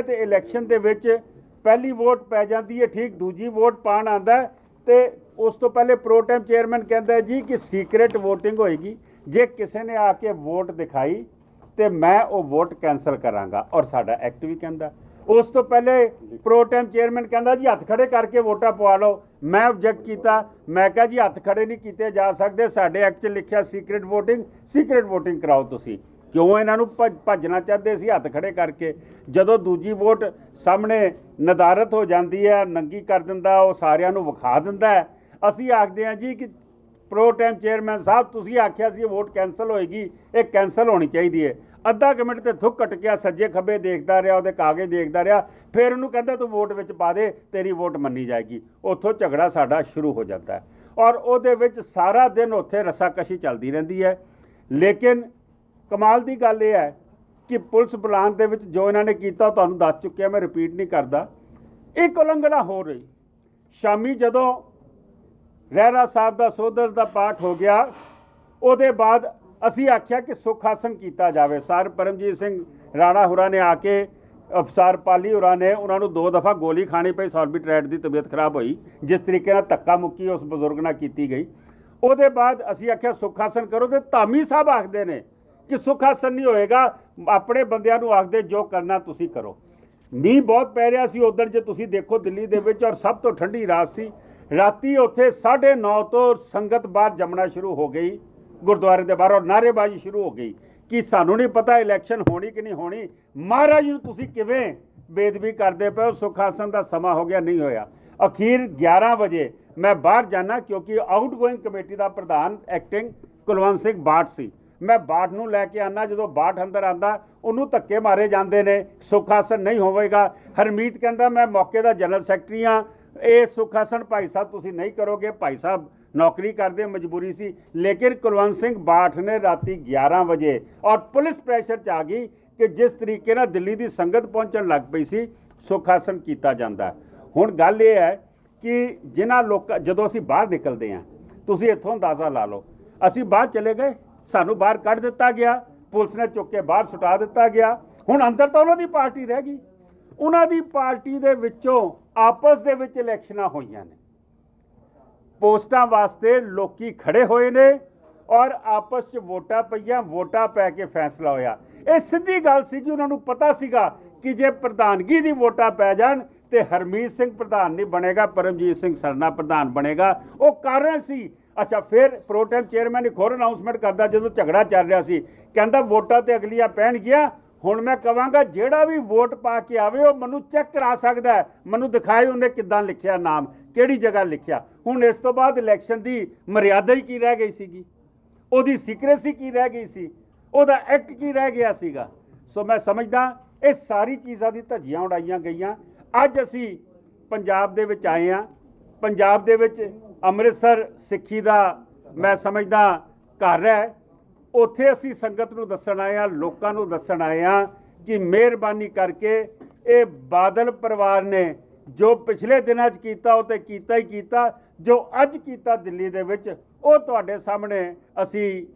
ਤੇ ਇਲੈਕਸ਼ਨ ਦੇ ਵਿੱਚ ਪਹਿਲੀ ਵੋਟ ਪੈ ਜਾਂਦੀ ਹੈ, ਠੀਕ, ਦੂਜੀ ਵੋਟ ਪਾਉਣ ਆਉਂਦਾ ਤੇ ਉਸ ਤੋਂ ਪਹਿਲੇ ਪ੍ਰੋ ਟਾਈਮ ਚੇਅਰਮੈਨ ਕਹਿੰਦਾ ਜੀ ਕਿ ਸੀਕ੍ਰੇਟ ਵੋਟਿੰਗ ਹੋਏਗੀ, ਜੇ ਕਿਸੇ ਨੇ ਆ ਕੇ ਵੋਟ ਦਿਖਾਈ ਤੇ ਮੈਂ ਉਹ ਵੋਟ ਕੈਂਸਲ ਕਰਾਂਗਾ। ਔਰ ਸਾਡਾ ਐਕਟ ਵੀ ਕਹਿੰਦਾ। ਉਸ ਤੋਂ ਪਹਿਲੇ ਪ੍ਰੋ ਟਾਈਮ ਚੇਅਰਮੈਨ ਕਹਿੰਦਾ ਜੀ ਹੱਥ ਖੜੇ ਕਰਕੇ ਵੋਟਾਂ ਪਵਾ ਲਓ। ਮੈਂ ਆਬਜੈਕਟ ਕੀਤਾ, ਮੈਂ ਕਿਹਾ ਜੀ ਹੱਥ ਖੜੇ ਨਹੀਂ ਕੀਤੇ ਜਾ ਸਕਦੇ, ਸਾਡੇ ਐਕਟ 'ਚ ਲਿਖਿਆ ਸੀਕ੍ਰੇਟ ਵੋਟਿੰਗ ਕਰਾਓ। ਤੁਸੀਂ ਕਿਉਂ ਇਹਨਾਂ ਨੂੰ ਭੱਜਣਾ ਚਾਹੁੰਦੇ ਸੀ ਹੱਥ ਖੜੇ ਕਰਕੇ? ਜਦੋਂ ਦੂਜੀ ਵੋਟ ਸਾਹਮਣੇ ਨਦਾਰਤ ਹੋ ਜਾਂਦੀ ਹੈ, ਨੰਗੀ ਕਰ ਦਿੰਦਾ, ਉਹ ਸਾਰਿਆਂ ਨੂੰ ਵਿਖਾ ਦਿੰਦਾ ਹੈ। ਅਸੀਂ ਆਖਦੇ ਹਾਂ ਜੀ ਕਿ ਪ੍ਰੋ ਟਾਈਮ ਚੇਅਰਮੈਨ ਸਾਹਿਬ, ਤੁਸੀਂ ਆਖਿਆ ਸੀ ਵੋਟ ਕੈਂਸਲ ਹੋਏਗੀ, ਇਹ ਕੈਂਸਲ ਹੋਣੀ ਚਾਹੀਦੀ ਹੈ। ਅੱਧਾ ਕੁ ਮਿੰਟ ਤੇ ਥੁੱਕ ਕਟਕਿਆ, ਸੱਜੇ ਖੱਬੇ ਦੇਖਦਾ ਰਿਹਾ, ਉਹਦੇ ਕਾਗਜ਼ ਦੇਖਦਾ ਰਿਹਾ, ਫਿਰ ਉਹਨੂੰ ਕਹਿੰਦਾ ਤੂੰ ਵੋਟ ਵਿੱਚ ਪਾ ਦੇ, ਤੇਰੀ ਵੋਟ ਮੰਨੀ ਜਾਏਗੀ। ਉੱਥੋਂ ਝਗੜਾ ਸਾਡਾ ਸ਼ੁਰੂ ਹੋ ਜਾਂਦਾ ਹੈ ਔਰ ਉਹਦੇ ਵਿੱਚ ਸਾਰਾ ਦਿਨ ਉੱਥੇ ਰੱਸਾਕਸ਼ੀ ਚੱਲਦੀ ਰਹਿੰਦੀ ਹੈ। ਲੇਕਿਨ ਕਮਾਲ ਦੀ ਗੱਲ ਇਹ ਹੈ ਕਿ ਪੁਲਿਸ ਬੁਲਾਉਣ ਦੇ ਵਿੱਚ ਜੋ ਇਹਨਾਂ ਨੇ ਕੀਤਾ ਤੁਹਾਨੂੰ ਦੱਸ ਚੁੱਕਿਆ, ਮੈਂ ਰਿਪੀਟ ਨਹੀਂ ਕਰਦਾ। ਇੱਕ ਉਲੰਘਣਾ ਹੋ ਰਹੀ। ਸ਼ਾਮੀ ਜਦੋਂ ਰਹਿਰਾ ਸਾਹਿਬ ਦਾ ਸੋਧਰ ਦਾ ਪਾਠ ਹੋ ਗਿਆ, ਉਹਦੇ ਬਾਅਦ ਅਸੀਂ ਆਖਿਆ ਕਿ ਸੁੱਖ ਆਸਨ ਕੀਤਾ ਜਾਵੇ। ਸਰ ਪਰਮਜੀਤ ਸਿੰਘ ਰਾਣਾ ਹੋਰਾਂ ਨੇ ਆ ਕੇ, ਅਫਸਰ ਪਾਲੀ ਹੋਰਾਂ ਨੇ, ਉਹਨਾਂ ਨੂੰ 2 ਦਫਾ ਗੋਲੀ ਖਾਣੀ ਪਈ। ਸੌਰਬਿਟਰੈਟ ਦੀ ਤਬੀਅਤ ਖਰਾਬ ਹੋਈ, ਜਿਸ ਤਰੀਕੇ ਨਾਲ ਧੱਕਾ ਮੁੱਕੀ ਉਸ ਬਜ਼ੁਰਗ ਨਾਲ ਕੀਤੀ ਗਈ। ਉਹਦੇ ਬਾਅਦ ਅਸੀਂ ਆਖਿਆ ਸੁੱਖ ਆਸਨ ਕਰੋ, ਤੇ ਧਾਮੀ ਸਾਹਿਬ ਆਖਦੇ ਨੇ ਕਿ ਸੁੱਖ ਆਸਨ ਨਹੀਂ ਹੋਏਗਾ, ਆਪਣੇ ਬੰਦਿਆਂ ਨੂੰ ਆਖਦੇ ਜੋ ਕਰਨਾ ਤੁਸੀਂ ਕਰੋ। ਮੀਂਹ ਬਹੁਤ ਪੈ ਰਿਹਾ ਸੀ ਉਧਰ, ਜੇ ਤੁਸੀਂ ਦੇਖੋ ਦਿੱਲੀ ਦੇ ਵਿੱਚ, ਔਰ ਸਭ ਤੋਂ ਠੰਡੀ ਰਾਤ ਸੀ। ਰਾਤੀ ਉੱਥੇ 9:30 ਤੋਂ ਸੰਗਤ ਬਾਹਰ ਜੰਮਣਾ ਸ਼ੁਰੂ ਹੋ ਗਈ ਗੁਰਦੁਆਰੇ ਦੇ ਬਾਹਰ, ਔਰ ਨਾਅਰੇਬਾਜ਼ੀ ਸ਼ੁਰੂ ਹੋ ਗਈ ਕਿ ਸਾਨੂੰ ਨਹੀਂ ਪਤਾ ਇਲੈਕਸ਼ਨ ਹੋਣੀ ਕਿ ਨਹੀਂ ਹੋਣੀ, ਮਹਾਰਾਜ ਨੂੰ ਤੁਸੀਂ ਕਿਵੇਂ ਬੇਦਬੀ ਕਰਦੇ ਪਏ ਹੋ, ਸੁੱਖ ਆਸਨ ਦਾ ਸਮਾਂ ਹੋ ਗਿਆ, ਨਹੀਂ ਹੋਇਆ। ਅਖੀਰ 11 ਵਜੇ ਮੈਂ ਬਾਹਰ ਜਾਣਾ, ਕਿਉਂਕਿ ਆਊਟਗੋਇੰਗ ਕਮੇਟੀ ਦਾ ਪ੍ਰਧਾਨ ਐਕਟਿੰਗ ਕੁਲਵੰਤ ਸਿੰਘ ਬਾਠ ਸੀ। ਮੈਂ ਬਾਠ ਨੂੰ ਲੈ ਕੇ ਆਉਣਾ, ਜਦੋਂ ਬਾਠ ਅੰਦਰ ਆਉਂਦਾ ਉਹਨੂੰ ਧੱਕੇ ਮਾਰੇ ਜਾਂਦੇ ਨੇ, ਸੁੱਖ ਆਸਨ ਨਹੀਂ ਹੋਵੇਗਾ। ਹਰਮੀਤ ਕਹਿੰਦਾ ਮੈਂ ਮੌਕੇ ਦਾ ਜਨਰਲ ਸੈਕਟਰੀ ਹਾਂ, ਇਹ ਸੁੱਖ ਆਸਨ ਭਾਈ ਸਾਹਿਬ ਤੁਸੀਂ ਨਹੀਂ ਕਰੋਗੇ। ਭਾਈ ਸਾਹਿਬ ਨੌਕਰੀ ਕਰਦੇ, ਮਜਬੂਰੀ ਸੀ। ਲੇਕਿਨ ਕੁਲਵੰਤ ਸਿੰਘ ਬਾਠ ਨੇ ਰਾਤੀ 11 ਵਜੇ, ਔਰ ਪੁਲਿਸ ਪ੍ਰੈਸ਼ਰ 'ਚ ਆ ਗਈ ਕਿ ਜਿਸ ਤਰੀਕੇ ਨਾਲ ਦਿੱਲੀ ਦੀ ਸੰਗਤ ਪਹੁੰਚਣ ਲੱਗ ਪਈ ਸੀ, ਸੁੱਖ ਆਸਨ ਕੀਤਾ ਜਾਂਦਾ। ਹੁਣ ਗੱਲ ਇਹ ਹੈ ਕਿ ਜਿਨ੍ਹਾਂ ਲੋਕਾਂ, ਜਦੋਂ ਅਸੀਂ ਬਾਹਰ ਨਿਕਲਦੇ ਹਾਂ, ਤੁਸੀਂ ਇੱਥੋਂ ਅੰਦਾਜ਼ਾ ਲਾ ਲਓ, ਅਸੀਂ ਬਾਹਰ ਚਲੇ ਗਏ, ਸਾਨੂੰ ਬਾਹਰ ਕੱਢ ਦਿੱਤਾ ਗਿਆ, ਪੁਲਿਸ ਨੇ ਚੁੱਕ ਕੇ ਬਾਹਰ ਸੁਟਾ ਦਿੱਤਾ ਗਿਆ। ਹੁਣ ਅੰਦਰ ਤਾਂ ਉਹਨਾਂ ਦੀ ਪਾਰਟੀ ਰਹਿ ਗਈ। ਉਹਨਾਂ ਦੀ ਪਾਰਟੀ ਦੇ ਵਿੱਚੋਂ ਆਪਸ ਦੇ ਵਿੱਚ ਇਲੈਕਸ਼ਨਾਂ ਹੋਈਆਂ ਨੇ, ਪੋਸਟਾਂ ਵਾਸਤੇ ਲੋਕੀ ਖੜੇ ਹੋਏ ਨੇ, ਔਰ ਆਪਸ 'ਚ ਵੋਟਾਂ ਪਈਆਂ, ਵੋਟਾਂ ਪੈ ਕੇ ਫੈਸਲਾ ਹੋਇਆ। ਇਹ ਸਿੱਧੀ ਗੱਲ ਸੀ ਕਿ ਉਹਨਾਂ ਨੂੰ ਪਤਾ ਸੀਗਾ ਕਿ ਜੇ ਪ੍ਰਧਾਨਗੀ ਦੀ ਵੋਟਾਂ ਪੈ ਜਾਣ ਤੇ ਹਰਮੀਤ ਸਿੰਘ ਪ੍ਰਧਾਨ ਨਹੀਂ ਬਣੇਗਾ, ਪਰਮਜੀਤ ਸਿੰਘ ਸਰਨਾ ਪ੍ਰਧਾਨ ਬਣੇਗਾ। ਉਹ ਕਾਰਨ ਸੀ। ਅੱਛਾ, ਫਿਰ ਪ੍ਰੋ ਟਾਈਮ ਚੇਅਰਮੈਨ ਇੱਕ ਹੋਰ ਅਨਾਊਂਸਮੈਂਟ ਕਰਦਾ ਜਦੋਂ ਝਗੜਾ ਚੱਲ ਰਿਹਾ ਸੀ, ਕਹਿੰਦਾ ਵੋਟਾਂ ਤੇ ਅਗਲੀਆਂ ਪੈਣਗੀਆਂ, ਹੁਣ ਮੈਂ ਕਹਾਂਗਾ ਜਿਹੜਾ ਵੀ ਵੋਟ ਪਾ ਕੇ ਆਵੇ ਉਹ ਮੈਨੂੰ ਚੈੱਕ ਕਰਾ ਸਕਦਾ ਹੈ, ਮੈਨੂੰ ਦਿਖਾਏ ਉਹਨੇ ਕਿੱਦਾਂ ਲਿਖਿਆ, ਨਾਮ ਕਿਹੜੀ ਜਗ੍ਹਾ ਲਿਖਿਆ। ਹੁਣ ਇਸ ਤੋਂ ਬਾਅਦ ਇਲੈਕਸ਼ਨ ਦੀ ਮਰਿਆਦਾ ਹੀ ਕੀ ਰਹਿ ਗਈ ਸੀਗੀ, ਉਹਦੀ ਸੀਕ੍ਰੇਸੀ ਕੀ ਰਹਿ ਗਈ ਸੀ, ਉਹਦਾ ਐਕਟ ਕੀ ਰਹਿ ਗਿਆ ਸੀਗਾ। ਸੋ ਮੈਂ ਸਮਝਦਾ ਇਹ ਸਾਰੀ ਚੀਜ਼ਾਂ ਦੀ ਧੱਜੀਆਂ ਉਡਾਈਆਂ ਗਈਆਂ। ਅੱਜ ਅਸੀਂ ਪੰਜਾਬ ਦੇ ਵਿੱਚ ਆਏ ਹਾਂ। ਪੰਜਾਬ ਦੇ ਵਿੱਚ ਅੰਮ੍ਰਿਤਸਰ ਸਿੱਖੀ ਦਾ ਮੈਂ ਸਮਝਦਾ ਘਰ ਹੈ। ਉੱਥੇ ਅਸੀਂ ਸੰਗਤ ਨੂੰ ਦੱਸਣ ਆਏ ਹਾਂ, ਲੋਕਾਂ ਨੂੰ ਦੱਸਣ ਆਏ ਹਾਂ ਕਿ ਮਿਹਰਬਾਨੀ ਕਰਕੇ ਇਹ ਬਾਦਲ ਪਰਿਵਾਰ ਨੇ ਜੋ ਪਿਛਲੇ ਦਿਨਾਂ 'ਚ ਕੀਤਾ ਉਹ ਤਾਂ ਕੀਤਾ ਹੀ ਕੀਤਾ, ਜੋ ਅੱਜ ਕੀਤਾ ਦਿੱਲੀ ਦੇ ਵਿੱਚ ਉਹ ਤੁਹਾਡੇ ਸਾਹਮਣੇ ਅਸੀਂ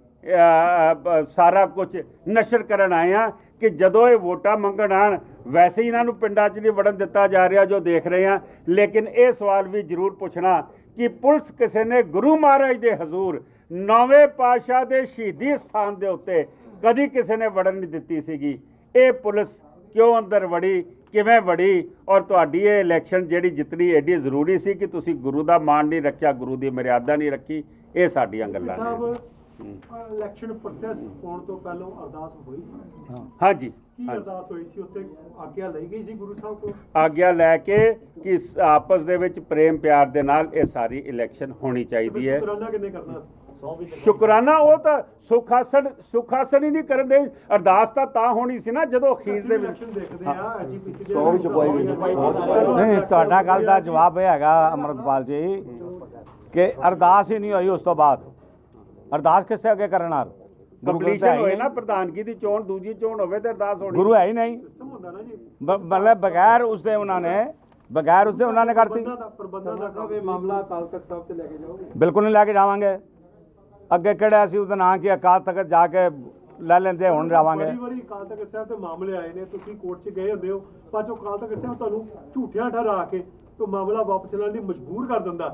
ਸਾਰਾ ਕੁਝ ਨਸ਼ਰ ਕਰਨ ਆਏ ਹਾਂ ਕਿ ਜਦੋਂ ਇਹ ਵੋਟਾਂ ਮੰਗਣ ਆਉਣ, ਵੈਸੇ ਹੀ ਇਹਨਾਂ ਨੂੰ ਪਿੰਡਾਂ 'ਚ ਨਹੀਂ ਵੜਨ ਦਿੱਤਾ ਜਾ ਰਿਹਾ ਜੋ ਦੇਖ ਰਹੇ ਹਾਂ। ਲੇਕਿਨ ਇਹ ਸਵਾਲ ਵੀ ਜ਼ਰੂਰ ਪੁੱਛਣਾ ਕਿ ਪੁਲਿਸ ਕਿਸੇ ਨੇ ਗੁਰੂ ਮਹਾਰਾਜ ਦੇ ਹਜ਼ੂਰ 9ਵੇਂ ਪਾਤਸ਼ਾਹ ਦੇ ਸ਼ਹੀਦੀ ਸਥਾਨ ਦੇ ਉੱਤੇ ਕਦੀ ਕਿਸੇ ਨੇ ਵੜਨ ਨਹੀਂ ਦਿੱਤੀ ਸੀਗੀ। ਇਹ ਪੁਲਿਸ ਕਿਉਂ ਅੰਦਰ ਵੜੀ, ਕਿਵੇਂ ਵੜੀ, ਔਰ ਤੁਹਾਡੀ ਇਹ ਇਲੈਕਸ਼ਨ ਜਿਹੜੀ ਜਿੱਤਣੀ ਐਡੀ ਜ਼ਰੂਰੀ ਸੀ ਕਿ ਤੁਸੀਂ ਗੁਰੂ ਦਾ ਮਾਣ ਨਹੀਂ ਰੱਖਿਆ, ਗੁਰੂ ਦੀ ਮਰਿਆਦਾ ਨਹੀਂ ਰੱਖੀ, ਇਹ ਸਾਡੀਆਂ ਗੱਲਾਂ ਨੇ। ਇਲੈਕਸ਼ਨ ਪ੍ਰੋਸੈਸ ਹੋਣ ਤੋਂ ਪਹਿਲਾਂ ਅਰਦਾਸ ਹੋਈ ਸੀ? ਹਾਂਜੀ ਕੀ ਅਰਦਾਸ ਹੋਈ ਸੀ ਉੱਤੇ? ਆਗਿਆ ਲਈ ਗਈ ਸੀ ਗੁਰੂ ਸਾਹਿਬ ਕੋਲ? ਆਗਿਆ ਲੈ ਕੇ ਕਿ ਆਪਸ ਦੇ ਵਿੱਚ ਪ੍ਰੇਮ ਪਿਆਰ ਦੇ ਨਾਲ ਇਹ ਸਾਰੀ ਇਲੈਕਸ਼ਨ ਹੋਣੀ ਚਾਹੀਦੀ ਹੈ। ਸ਼ੁਕਰਾਨਾ ਕਿੰਨੇ ਕਰਨਾ ਸੀ? ਸ਼ੁਕਰਾਨਾ ਉਹ ਤਾਂ ਸੁਖਾਸਨ ਹੀ ਨਹੀਂ ਕਰਦੇ। ਅਰਦਾਸ ਤਾਂ ਹੋਣੀ ਸੀ ਨਾ ਜਦੋਂ ਅਖੀਰ ਦੇ ਵਿੱਚ। ਇਲੈਕਸ਼ਨ ਦੇਖਦੇ ਆ ਐਜੀਪੀਸੀ ਦੇ ਨਹੀਂ, ਤੁਹਾਡਾ ਗੱਲ ਦਾ ਜਵਾਬ ਇਹ ਹੈਗਾ ਅਮਰਤਪਾਲ ਜੀ ਕਿ ਅਰਦਾਸ ਹੀ ਨਹੀਂ ਹੋਈ। ਉਸ ਤੋਂ ਬਾਅਦ ਅਰਦਾਸ ਕਿਸੇ ਅੱਗੇ ਕਰਨ ਨਾਲ ਕੰਪਲੀਸ਼ਨ ਹੋਏ ਨਾ, ਪ੍ਰਧਾਨਗੀ ਦੀ ਚੋਣ ਦੂਜੀ ਚੋਣ ਹੋਵੇ ਤੇ ਅਰਦਾਸ ਹੋਣੀ। ਗੁਰੂ ਹੈ ਹੀ ਨਹੀਂ, ਸਿਸਟਮ ਹੁੰਦਾ ਨਾ ਜੀ, ਮਤਲਬ ਬਗੈਰ ਉਸਦੇ ਉਹਨਾਂ ਨੇ ਕਰਤੀ। ਪ੍ਰਬੰਧਾਂ ਦਾ ਸਾਹਿਬ ਇਹ ਮਾਮਲਾ ਅਕਾਲ ਤਖਤ ਸਾਹਿਬ ਤੇ ਲੈ ਕੇ ਜਾਓਗੇ? ਬਿਲਕੁਲ ਨਹੀਂ ਲੈ ਕੇ ਜਾਵਾਂਗੇ। ਅੱਗੇ ਕਿਹੜਾ ਅਸੀਂ ਉਹਦਾ ਨਾਂ ਕੀ ਅਕਾਲ ਤਖਤ ਜਾ ਕੇ ਲੈ ਲੈਂਦੇ, ਹੁਣ ਜਾਵਾਂਗੇ। ਬੜੀ ਵਾਰੀ ਅਕਾਲ ਤਖਤ ਸਾਹਿਬ ਦੇ ਮਾਮਲੇ ਆਏ ਨੇ, ਤੁਸੀਂ ਕੋਰਟ 'ਚ ਗਏ ਹੁੰਦੇ ਹੋ, ਪਰ ਜੋ ਅਕਾਲ ਤਖਤ ਸਾਹਿਬ ਤੁਹਾਨੂੰ ਝੂਠਿਆਂ ਠਹਿਰਾ ਕੇ ਤੋਂ ਮਾਮਲਾ ਵਾਪਸ ਲੈਣ ਲਈ ਮਜਬੂਰ ਕਰ ਦਿੰਦਾ।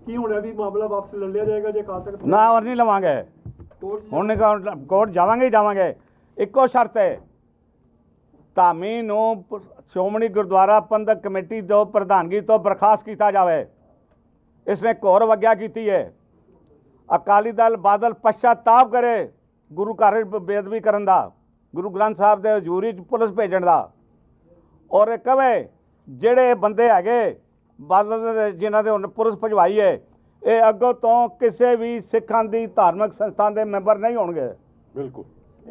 ਕੀ ਹੁਣ ਇਹ ਵੀ ਮਾਮਲਾ ਵਾਪਸ ਲੈ ਲਿਆ ਜਾਏਗਾ ਜੇ ਅਕਾਲ ਤਖਤ ਨਾ, ਔਰ ਨਹੀਂ ਲਵਾਂਗੇ। ਹੁਣ ਨਹੀਂ, ਕੋਰਟ ਜਾਵਾਂਗੇ ਹੀ ਜਾਵਾਂਗੇ। ਇੱਕੋ ਸ਼ਰਤ ਹੈ, ਧਾਮੀ ਨੂੰ ਸ਼੍ਰੋਮਣੀ ਗੁਰਦੁਆਰਾ ਪ੍ਰਬੰਧਕ ਕਮੇਟੀ ਤੋਂ ਪ੍ਰਧਾਨਗੀ ਤੋਂ ਬਰਖਾਸਤ ਕੀਤਾ ਜਾਵੇ। ਇਸਨੇ ਘੋਰ ਅਵਗਿਆ ਕੀਤੀ ਹੈ। ਅਕਾਲੀ ਦਲ ਬਾਦਲ ਪਛਤਾਪ ਕਰੇ ਗੁਰੂ ਘਰ ਬੇਅਦਬੀ ਕਰਨ ਦਾ, ਗੁਰੂ ਗ੍ਰੰਥ ਸਾਹਿਬ ਦੇ ਹਜ਼ੂਰੀ 'ਚ ਪੁਲਿਸ ਭੇਜਣ ਦਾ, ਔਰ ਇਹ ਕਵੇ ਜਿਹੜੇ ਬੰਦੇ ਹੈਗੇ ਬਾਦਲ ਦੇ ਜਿਨ੍ਹਾਂ ਦੇ ਹੁਣ ਪੁਲਿਸ ਭਜਵਾਈ ਹੈ, ਇਹ ਅੱਗੋਂ ਤੋਂ ਕਿਸੇ ਵੀ ਸਿੱਖਾਂ ਦੀ ਧਾਰਮਿਕ ਸੰਸਥਾ ਦੇ ਮੈਂਬਰ ਨਹੀਂ ਹੋਣਗੇ। ਬਿਲਕੁਲ।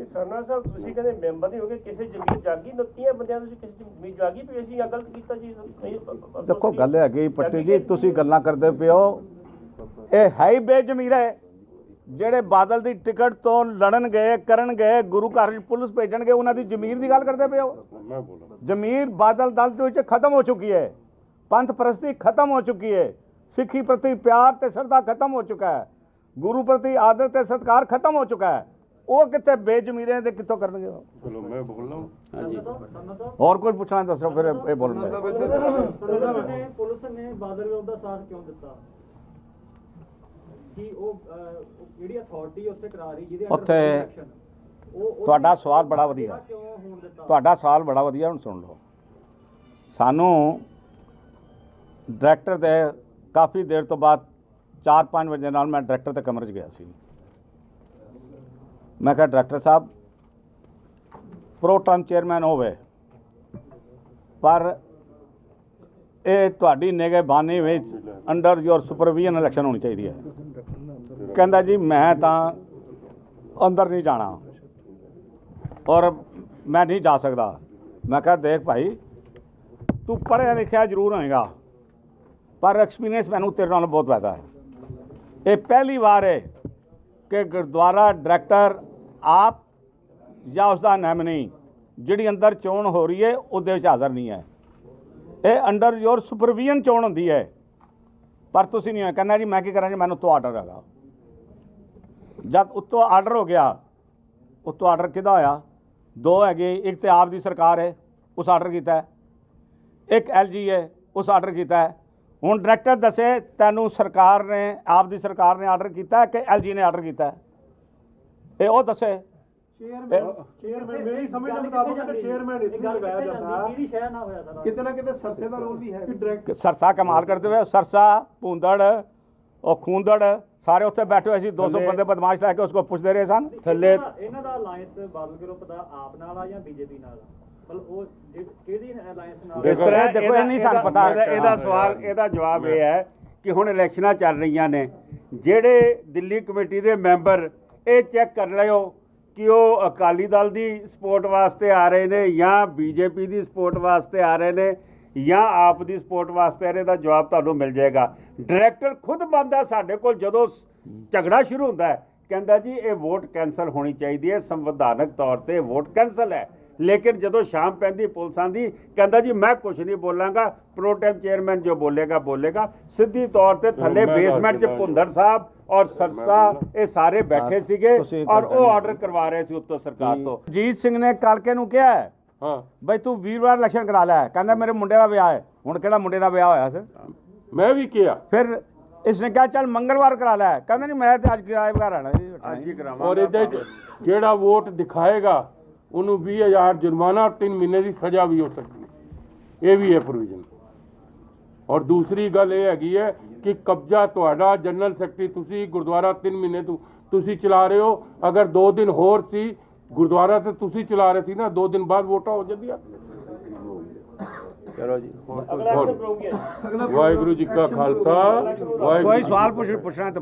ਸਰਨਾ ਸਾਹਿਬ ਤੁਸੀਂ ਕਹਿੰਦੇ ਮੈਂਬਰ ਨਹੀਂ ਹੋਗੇ, ਕਿਸੇ ਜ਼ਮੀਰ ਜਾਗੀ ਨਤੀਆਂ ਬੰਦਿਆਂ ਤੁਸੀਂ ਕਿਸੇ ਜ਼ਮੀਰ ਜਾਗੀ ਵੀ ਅਸੀਂ ਗਲਤ ਕੀਤਾ ਜੀ? ਦੇਖੋ ਗੱਲ ਹੈਗੀ ਪੱਟੀ ਜੀ, ਤੁਸੀਂ ਗੱਲਾਂ ਕਰਦੇ ਪਿਓ, ਇਹ ਹੈ ਹੀ ਬੇਜ਼ਮੀਰ ਹੈ। ਜਿਹੜੇ ਬਾਦਲ ਦੀ ਟਿਕਟ ਤੋਂ ਲੜਨ ਗਏ ਕਰਨ ਗਏ, ਗੁਰੂ ਘਰ 'ਚ ਪੁਲਿਸ ਭੇਜਣਗੇ, ਉਹਨਾਂ ਦੀ ਜ਼ਮੀਰ ਦੀ ਗੱਲ ਕਰਦੇ ਪਿਓ। ਜ਼ਮੀਰ ਬਾਦਲ ਦਲ ਦੇ ਵਿੱਚ ਖਤਮ ਹੋ ਚੁੱਕੀ ਹੈ, ਪੰਥ ਪ੍ਰਸਤੀ ਖਤਮ ਹੋ ਚੁੱਕੀ ਹੈ, ਸਿੱਖੀ ਪ੍ਰਤੀ ਪਿਆਰ ਤੇ ਸ਼ਰਧਾ ਖਤਮ ਹੋ ਚੁੱਕਾ ਹੈ, ਗੁਰੂ ਪ੍ਰਤੀ ਆਦਰ ਤੇ ਸਤਿਕਾਰ ਖਤਮ ਹੋ ਚੁੱਕਾ ਹੈ। ਉਹ ਕਿੱਥੇ ਬੇਜ਼ਮੀਰੇ ਦੇ ਕਿੱਥੋਂ ਕਰਨਗੇ? ਚਲੋ ਮੈਂ ਬੋਲਣਾ। ਹਾਂਜੀ, ਹੋਰ ਕੋਈ ਪੁੱਛਣਾ ਦੱਸੋ, ਫਿਰ ਇਹ ਬੋਲਣਾ। ਪੁਲਿਸ ਨੇ ਬਾਦਲ ਵਿਰੁੱਧ ਦਾ ਸਾਥ ਕਿਉਂ ਦਿੱਤਾ? ਕਿ ਉਹ ਜਿਹੜੀ ਅਥਾਰਟੀ ਉੱਥੇ ਕਰਾ ਰਹੀ ਜਿਹਦੇ ਉੱਥੇ ਤੁਹਾਡਾ ਸਵਾਲ ਬੜਾ ਵਧੀਆ, ਕਿਉਂ ਹੋਣ ਦਿੱਤਾ? ਤੁਹਾਡਾ ਸਵਾਲ ਬੜਾ ਵਧੀਆ। ਹੁਣ ਸੁਣ ਲਓ, ਸਾਨੂੰ ਡਾਇਰੈਕਟਰ ਦੇ ਕਾਫੀ ਦੇਰ ਤੋਂ ਬਾਅਦ 4-5 ਵਜੇ ਨਾਲ ਮੈਂ ਡਾਇਰੈਕਟਰ ਦੇ ਕਮਰੇ 'ਚ ਗਿਆ ਸੀ। ਮੈਂ ਕਿਹਾ ਡਾਇਰੈਕਟਰ ਸਾਹਿਬ, ਪ੍ਰੋ ਟਰਮ ਚੇਅਰਮੈਨ ਹੋਵੇ ਪਰ ਇਹ ਤੁਹਾਡੀ ਨਿਗਹਿਬਾਨੀ ਵਿੱਚ ਅੰਡਰ ਯੋਰ ਸੁਪਰਵੀਜ਼ਨ ਇਲੈਕਸ਼ਨ ਹੋਣੀ ਚਾਹੀਦੀ ਹੈ। ਕਹਿੰਦਾ ਜੀ ਮੈਂ ਤਾਂ ਅੰਦਰ ਨਹੀਂ ਜਾਣਾ ਔਰ ਮੈਂ ਨਹੀਂ ਜਾ ਸਕਦਾ। ਮੈਂ ਕਿਹਾ ਦੇਖ ਭਾਈ, ਤੂੰ ਪੜ੍ਹਿਆ ਲਿਖਿਆ ਜ਼ਰੂਰ ਹੋਏਗਾ ਪਰ ਐਕਸਪੀਰੀਅੰਸ ਮੈਨੂੰ ਤੇਰੇ ਨਾਲ ਬਹੁਤ ਜ਼ਿਆਦਾ ਹੈ। ਇਹ ਪਹਿਲੀ ਵਾਰ ਹੈ ਕਿ ਗੁਰਦੁਆਰਾ ਡਾਇਰੈਕਟਰ ਆਪ ਜਾਂ ਉਸਦਾ ਨੈਮਨੀ ਜਿਹੜੀ ਅੰਦਰ ਚੋਣ ਹੋ ਰਹੀ ਹੈ ਉਹਦੇ ਵਿੱਚ ਹਾਜ਼ਰ ਨਹੀਂ ਹੈ। ਇਹ ਅੰਡਰ ਯੋਰ ਸੁਪਰਵੀਜ਼ਨ ਚੋਣ ਹੁੰਦੀ ਹੈ ਪਰ ਤੁਸੀਂ ਨਹੀਂ। ਕਹਿੰਦਾ ਜੀ ਮੈਂ ਕੀ ਕਰਾਂ ਜੀ, ਮੈਨੂੰ ਉੱਤੋਂ ਆਰਡਰ ਹੈਗਾ। ਜਦ ਉੱਤੋਂ ਆਰਡਰ ਹੋ ਗਿਆ, ਉੱਤੋਂ ਆਰਡਰ ਕਿਹਦਾ ਹੋਇਆ? ਦੋ ਹੈਗੇ, ਇੱਕ ਤਾਂ ਆਪ ਦੀ ਸਰਕਾਰ ਹੈ, ਉਸ ਆਰਡਰ ਕੀਤਾ ਹੈ, ਇੱਕ LG ਹੈ, ਉਸ ਆਰਡਰ ਕੀਤਾ ਹੈ। ਹੁਣ ਡਾਇਰੈਕਟਰ ਦੱਸੇ ਤੈਨੂੰ ਸਰਕਾਰ ਨੇ, ਆਪ ਦੀ ਸਰਕਾਰ ਨੇ ਆਰਡਰ ਕੀਤਾ ਕਿ LG ਨੇ ਆਰਡਰ ਕੀਤਾ? ਇਹ ਉਹ ਦੱਸੇ। ਚੇਅਰਮੈਨ ਮੇਰੀ ਸਮਝ ਦੇ ਮੁਤਾਬਕ ਤਾਂ ਚੇਅਰਮੈਨ ਇਸ ਲਈ ਲਗਾਇਆ ਜਾਂਦਾ ਕਿਹੜੀ ਸ਼ਹਿਰ ਨਾ ਹੋਇਆ ਸਾਰਾ? ਕਿਤੇ ਨਾ ਕਿਤੇ ਸਰਸੇ ਦਾ ਰੋਲ ਵੀ ਹੈ ਕਿ ਡਾਇਰੈਕਟ ਸਰਸਾ ਕਮਾਲ ਕਰਦੇ ਹੋਏ, ਸਰਸਾ ਭੂੰਦੜ ਉਹ ਖੂੰਦੜ ਸਾਰੇ ਉੱਥੇ ਬੈਠੇ ਹੋਏ ਸੀ। 200 ਬੰਦੇ ਬਦਮਾਸ਼ ਲੈ ਕੇ ਉਸਕੋ ਪੁੱਛਦੇ ਰਹੇ ਸਨ। ਥੱਲੇ ਇਹਨਾਂ ਦਾ ਅਲਾਈਅੰਸ ਬਾਦਲ ਗਰੁੱਪ ਦਾ ਆਪ ਨਾਲ ਆ ਜਾਂ BJP ਨਾਲ? ਮਤਲਬ ਉਹ ਕਿਹਦੀ ਅਲਾਈਅੰਸ ਨਾਲ? ਇਸ ਤਰ੍ਹਾਂ ਦੇਖੋ, ਇਹ ਨਹੀਂ ਸਾਨੂੰ ਪਤਾ। ਇਹਦਾ ਸਵਾਲ, ਇਹਦਾ ਜਵਾਬ ਇਹ ਹੈ ਕਿ ਹੁਣ ਇਲੈਕਸ਼ਨਾਂ ਚੱਲ ਰਹੀਆਂ ਨੇ, ਜਿਹੜੇ ਦਿੱਲੀ ਕਮੇਟੀ ਦੇ ਮੈਂਬਰ ਇਹ ਚੈੱਕ ਕਰ ਲਿਓ ਕਿ ਉਹ ਅਕਾਲੀ ਦਲ ਦੀ ਸਪੋਰਟ ਵਾਸਤੇ ਆ ਰਹੇ ਨੇ ਜਾਂ BJP ਦੀ ਸਪੋਰਟ ਵਾਸਤੇ ਆ ਰਹੇ ਨੇ ਜਾਂ ਆਪ ਦੀ ਸਪੋਰਟ ਵਾਸਤੇ ਆ ਰਹੇ। ਦਾ ਜਵਾਬ ਤੁਹਾਨੂੰ ਮਿਲ ਜਾਏਗਾ। ਡਾਇਰੈਕਟਰ ਖੁਦ ਬੰਦਾ ਸਾਡੇ ਕੋਲ ਜਦੋਂ ਝਗੜਾ ਸ਼ੁਰੂ ਹੁੰਦਾ ਹੈ ਕਹਿੰਦਾ ਜੀ ਇਹ ਵੋਟ ਕੈਂਸਲ ਹੋਣੀ ਚਾਹੀਦੀ ਹੈ, ਸੰਵਿਧਾਨਕ ਤੌਰ ਤੇ ਵੋਟ ਕੈਂਸਲ ਹੈ। ਲੇਕਿਨ ਜਦੋਂ ਸ਼ਾਮ ਪੈਂਦੀ ਪੁਲਿਸਾਂ ਦੀ ਕਹਿੰਦਾ ਜੀ ਮੈਂ ਕੁਝ ਨਹੀਂ ਬੋਲਾਂਗਾ, ਪ੍ਰੋ ਟਾਈਮ ਚੇਅਰਮੈਨ ਜੋ ਬੋਲੇਗਾ ਬੋਲੇਗਾ। ਸਿੱਧੀ ਤੌਰ ਤੇ ਥੱਲੇ ਬੇਸਮੈਂਟ 'ਚ ਭੁੰਦਰ ਸਾਹਿਬ ਔਰ ਸਰਸਾ ਇਹ ਸਾਰੇ ਬੈਠੇ ਸੀਗੇ ਔਰ ਉਹ ਆਰਡਰ ਕਰਵਾ ਰਹੇ ਸੀ ਉੱਤੋਂ ਸਰਕਾਰ ਤੋਂ। ਜੀਤ ਸਿੰਘ ਨੇ ਕਾਲਕੇ ਨੂੰ ਕਿਹਾ ਹਾਂ ਬਈ ਤੂੰ ਵੀਰਵਾਰ ਇਲੈਕਸ਼ਨ ਕਰਾ ਲੈ। ਕਹਿੰਦਾ ਮੇਰੇ ਮੁੰਡੇ ਦਾ ਵਿਆਹ ਹੈ। ਹੁਣ ਕਿਹੜਾ ਮੁੰਡੇ ਦਾ ਵਿਆਹ ਹੋਇਆ ਸੀ? ਮੈਂ ਵੀ ਕਿਹਾ। ਫਿਰ ਇਸਨੇ ਕਿਹਾ ਚੱਲ ਮੰਗਲਵਾਰ ਕਰਾ ਲੈ। ਕਹਿੰਦਾ ਨਹੀਂ ਮੈਂ ਤੇ ਅੱਜ ਕਿਰਾਏ ਬਘਾ ਰਹਿਣਾ ਜੀ, ਅੱਜ ਹੀ ਕਰਾਵਾਂਗਾ। ਔਰ ਇਹਦੇ 'ਚ ਜਿਹੜਾ ਵੋਟ ਦਿਖਾਏਗਾ ਉਹਨੂੰ 20,000 ਜੁਰਮਾਨਾ ਔਰ 3 ਮਹੀਨੇ ਦੀ ਸਜ਼ਾ ਵੀ ਹੋ ਸਕਦੀ ਹੈ। ਇਹ ਵੀ ਹੈ ਪ੍ਰੋਵੀਜ਼ਨ। ਔਰ ਦੂਸਰੀ ਗੱਲ ਇਹ ਹੈਗੀ ਹੈ ਕਿ ਕਬਜ਼ਾ ਤੁਹਾਡਾ ਜਨਰਲ ਸੈਕਟਰੀ, ਤੁਸੀਂ ਗੁਰਦੁਆਰਾ 3 ਮਹੀਨੇ ਤੋਂ ਤੁਸੀਂ ਚਲਾ ਰਹੇ ਹੋ। ਅਗਰ 2 ਦਿਨ ਹੋਰ ਸੀ ਗੁਰਦੁਆਰਾ ਤੇ ਤੁਸੀਂ ਚਲਾ ਰਹੇ ਸੀ ਨਾ, 2 ਦਿਨ ਬਾਅਦ ਵੋਟਾਂ ਹੋ ਜਾਂਦੀਆਂ। ਚਲੋ ਜੀ ਅਗਲਾ ਐਕਸ਼ਨ ਪ੍ਰੋਗਰਾਮ ਕੀ ਹੈ? ਵਾਹਿਗੁਰੂ ਜੀ ਕਾ ਖਾਲਸਾ ਵਾਹਿਗੁਰੂ ਕੋਈ ਸਵਾਲ ਪੁੱਛਣਾ ਤਾਂ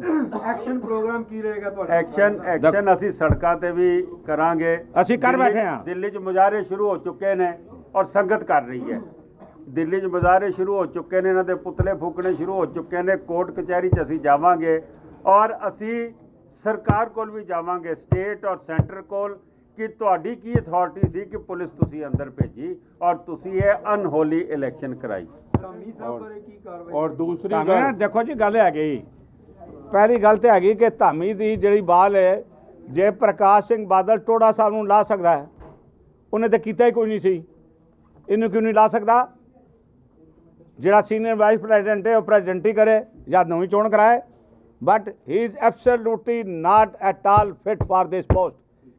ਐਕਸ਼ਨ ਪ੍ਰੋਗਰਾਮ ਕੀ ਰਹੇਗਾ ਤੁਹਾਡਾ? ਐਕਸ਼ਨ ਅਸੀਂ ਸੜਕਾਂ ਤੇ ਵੀ ਕਰਾਂਗੇ। ਅਸੀਂ ਕਰ ਬੈਠੇ ਹਾਂ। ਦਿੱਲੀ 'ਚ ਮੁਜ਼ਾਹਰੇ ਸ਼ੁਰੂ ਹੋ ਚੁੱਕੇ ਨੇ ਔਰ ਸੰਗਤ ਕਰ ਰਹੀ ਹੈ। ਦਿੱਲੀ 'ਚ ਮੁਜ਼ਾਹਰੇ ਸ਼ੁਰੂ ਹੋ ਚੁੱਕੇ ਨੇ, ਇਹਨਾਂ ਦੇ ਪੁਤਲੇ ਫੂਕਣੇ ਸ਼ੁਰੂ ਹੋ ਚੁੱਕੇ ਨੇ। ਕੋਰਟ ਕਚਹਿਰੀ 'ਚ ਅਸੀਂ ਜਾਵਾਂਗੇ ਔਰ ਅਸੀਂ ਸਰਕਾਰ ਕੋਲ ਵੀ ਜਾਵਾਂਗੇ, ਸਟੇਟ ਔਰ ਸੈਂਟਰ ਕੋਲ, ਕਿ ਤੁਹਾਡੀ ਕੀ ਅਥਾਰਟੀ ਸੀ ਕਿ ਪੁਲਿਸ ਤੁਸੀਂ ਅੰਦਰ ਭੇਜੀ ਔਰ ਤੁਸੀਂ ਇਹ ਅਨਹੋਲੀ ਇਲੈਕਸ਼ਨ ਕਰਾਈ। ਧਾਮੀ ਸਾਹਿਬ ਬਾਰੇ ਕੀ ਕਾਰਵਾਈ? ਔਰ ਦੂਸਰੀ ਧਾਮੀ ਗੱਲ, ਦੇਖੋ ਜੀ, ਗੱਲ ਹੈਗੀ, ਪਹਿਲੀ ਗੱਲ ਤੇ ਹੈਗੀ ਕਿ ਧਾਮੀ ਦੀ ਜਿਹੜੀ ਬਾਲ ਹੈ, ਜੇ ਪ੍ਰਕਾਸ਼ ਸਿੰਘ ਬਾਦਲ ਟੋੜਾ ਸਾਹਿਬ ਨੂੰ ਲਾ ਸਕਦਾ ਹੈ, ਉਹਨੇ ਤਾਂ ਕੀਤਾ ਹੀ ਕੋਈ ਨਹੀਂ ਸੀ, ਇਹਨੂੰ ਕਿਉਂ ਨਹੀਂ ਲਾ ਸਕਦਾ? ਜਿਹੜਾ ਸੀਨੀਅਰ ਵਾਈਸ ਪ੍ਰੈਜ਼ੀਡੈਂਟ ਹੈ ਉਹ ਪ੍ਰੈਜ਼ੀਡੈਂਟ ਹੀ ਕਰੇ ਜਾਂ ਨਵੀਂ ਚੋਣ ਕਰਾਏ, but he is absolutely not at all fit for this post.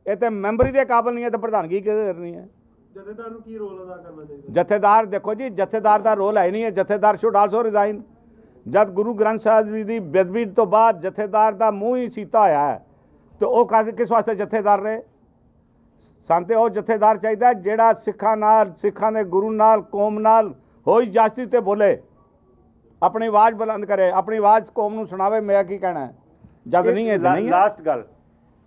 ਇਹ ਤੇ ਮੈਂਬਰੀ ਦੇ ਕਾਬਲ ਨਹੀਂ ਹੈ ਤਾਂ ਪ੍ਰਧਾਨਗੀ ਕਿਹਦੇ ਕਰਨੀ ਹੈ? ਜਥੇਦਾਰ ਨੂੰ ਕੀ ਰੋਲ ਅਦਾ ਕਰਨਾ ਚਾਹੀਦਾ? ਜਥੇਦਾਰ ਦੇਖੋ ਜੀ, ਜਥੇਦਾਰ ਦਾ ਰੋਲ ਹੈ ਨਹੀਂ ਹੈ। ਜਥੇਦਾਰ ਸ਼ੁੱਡ ਆਲਸੋ ਰਿਜ਼ਾਈਨ। ਜਦ ਗੁਰੂ ਗ੍ਰੰਥ ਸਾਹਿਬ ਜੀ ਦੀ ਬੇਅਦਬੀ ਤੋਂ ਬਾਅਦ ਜਥੇਦਾਰ ਦਾ ਮੂੰਹ ਹੀ ਸੀਤਾ ਹੋਇਆ ਹੈ, ਤੇ ਉਹ ਕਿਸ ਵਾਸਤੇ ਜਥੇਦਾਰ ਰਹੇ? ਸਾਨੂੰ ਤੇ ਉਹ ਜਥੇਦਾਰ ਚਾਹੀਦਾ ਜਿਹੜਾ ਸਿੱਖਾਂ ਨਾਲ, ਸਿੱਖਾਂ ਦੇ ਗੁਰੂ ਨਾਲ, ਕੌਮ ਨਾਲ ਹੋਈ ਜਾਸਤੀ ਤੇ ਬੋਲੇ, ਆਪਣੀ ਆਵਾਜ਼ ਬੁਲੰਦ ਕਰੇ, ਆਪਣੀ ਆਵਾਜ਼ ਕੌਮ ਨੂੰ ਸੁਣਾਵੇ। ਮੇਰਾ ਕੀ ਕਹਿਣਾ ਹੈ? ਜਦ ਨਹੀਂ ਹੈ ਤਾਂ ਨਹੀਂ ਹੈ। ਲਾਸਟ ਗੱਲ,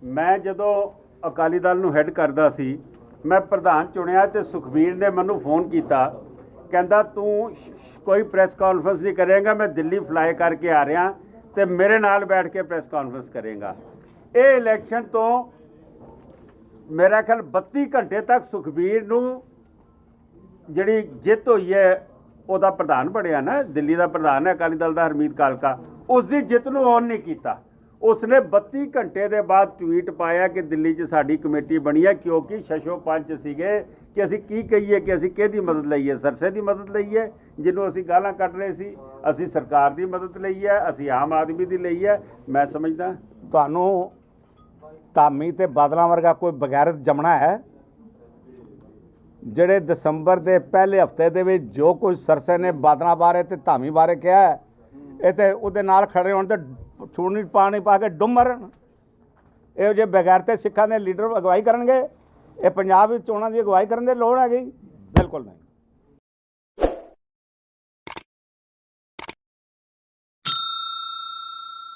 ਮੈਂ ਜਦੋਂ ਅਕਾਲੀ ਦਲ ਨੂੰ ਹੈੱਡ ਕਰਦਾ ਸੀ, ਮੈਂ ਪ੍ਰਧਾਨ ਚੁਣਿਆ ਤੇ ਸੁਖਬੀਰ ਨੇ ਮੈਨੂੰ ਫੋਨ ਕੀਤਾ, ਕਹਿੰਦਾ ਤੂੰ ਕੋਈ ਪ੍ਰੈਸ ਕਾਨਫਰੰਸ ਨਹੀਂ ਕਰੇਗਾ, ਮੈਂ ਦਿੱਲੀ ਫਲਾਈ ਕਰਕੇ ਆ ਰਿਹਾ ਤੇ ਮੇਰੇ ਨਾਲ ਬੈਠ ਕੇ ਪ੍ਰੈਸ ਕਾਨਫਰੰਸ ਕਰੇਗਾ। ਇਹ ਇਲੈਕਸ਼ਨ ਤੋਂ ਮੇਰਾ ਖਿਆਲ 32 ਘੰਟੇ ਤੱਕ ਸੁਖਬੀਰ ਨੂੰ ਜਿਹੜੀ ਜਿੱਤ ਹੋਈ ਹੈ, ਉਹਦਾ ਪ੍ਰਧਾਨ ਬਣਿਆ ਨਾ, ਦਿੱਲੀ ਦਾ ਪ੍ਰਧਾਨ ਹੈ ਅਕਾਲੀ ਦਲ ਦਾ ਹਰਮੀਤ ਕਾਲਕਾ, ਉਸ ਦੀ ਜਿੱਤ ਨੂੰ ਔਨ ਨਹੀਂ ਕੀਤਾ। ਉਸਨੇ 32 ਘੰਟੇ ਦੇ ਬਾਅਦ ਟਵੀਟ ਪਾਇਆ ਕਿ ਦਿੱਲੀ 'ਚ ਸਾਡੀ ਕਮੇਟੀ ਬਣੀ ਹੈ, ਕਿਉਂਕਿ ਸ਼ਸ਼ੋ ਪੰਚ ਸੀਗੇ ਕਿ ਅਸੀਂ ਕੀ ਕਹੀਏ ਕਿ ਅਸੀਂ ਕਿਹਦੀ ਮਦਦ ਲਈਏ? ਸਰਸੇ ਦੀ ਮਦਦ ਲਈਏ ਜਿਹਨੂੰ ਅਸੀਂ ਗਾਲਾਂ ਕੱਢ ਰਹੇ ਸੀ, ਅਸੀਂ ਸਰਕਾਰ ਦੀ ਮਦਦ ਲਈ ਹੈ, ਅਸੀਂ ਆਮ ਆਦਮੀ ਦੀ ਲਈ ਹੈ। ਮੈਂ ਸਮਝਦਾ ਤੁਹਾਨੂੰ ਧਾਮੀ ਤੇ ਬਾਦਲਾਂ ਵਰਗਾ ਕੋਈ ਬਗੈਰਤ ਜੰਮਣਾ ਹੈ? ਜਿਹੜੇ ਦਸੰਬਰ ਦੇ ਪਹਿਲੇ ਹਫਤੇ ਦੇ ਵਿੱਚ ਜੋ ਕੁਝ ਸਰਸੇ ਨੇ ਬਾਦਲਾਂ ਬਾਰੇ ਤੇ ਧਾਮੀ ਬਾਰੇ ਕਿਹਾ ਹੈ, ਇਹ ਤੇ ਉਹਦੇ ਨਾਲ ਖੜੇ ਹੋਣ ਤੇ ਛੂਣੀ ਪਾਣੀ ਪਾ ਕੇ ਡੁੱਬ ਮਰਨ। ਇਹੋ ਜਿਹੇ ਬਗੈਰਤੇ ਸਿੱਖਾਂ ਦੇ ਲੀਡਰ ਅਗਵਾਈ ਕਰਨਗੇ? ਇਹ ਪੰਜਾਬ ਵਿੱਚ ਚੋਣਾਂ ਦੀ ਅਗਵਾਈ ਕਰਨ ਦੀ ਲੋੜ ਹੈਗੀ? ਬਿਲਕੁਲ ਨਹੀਂ।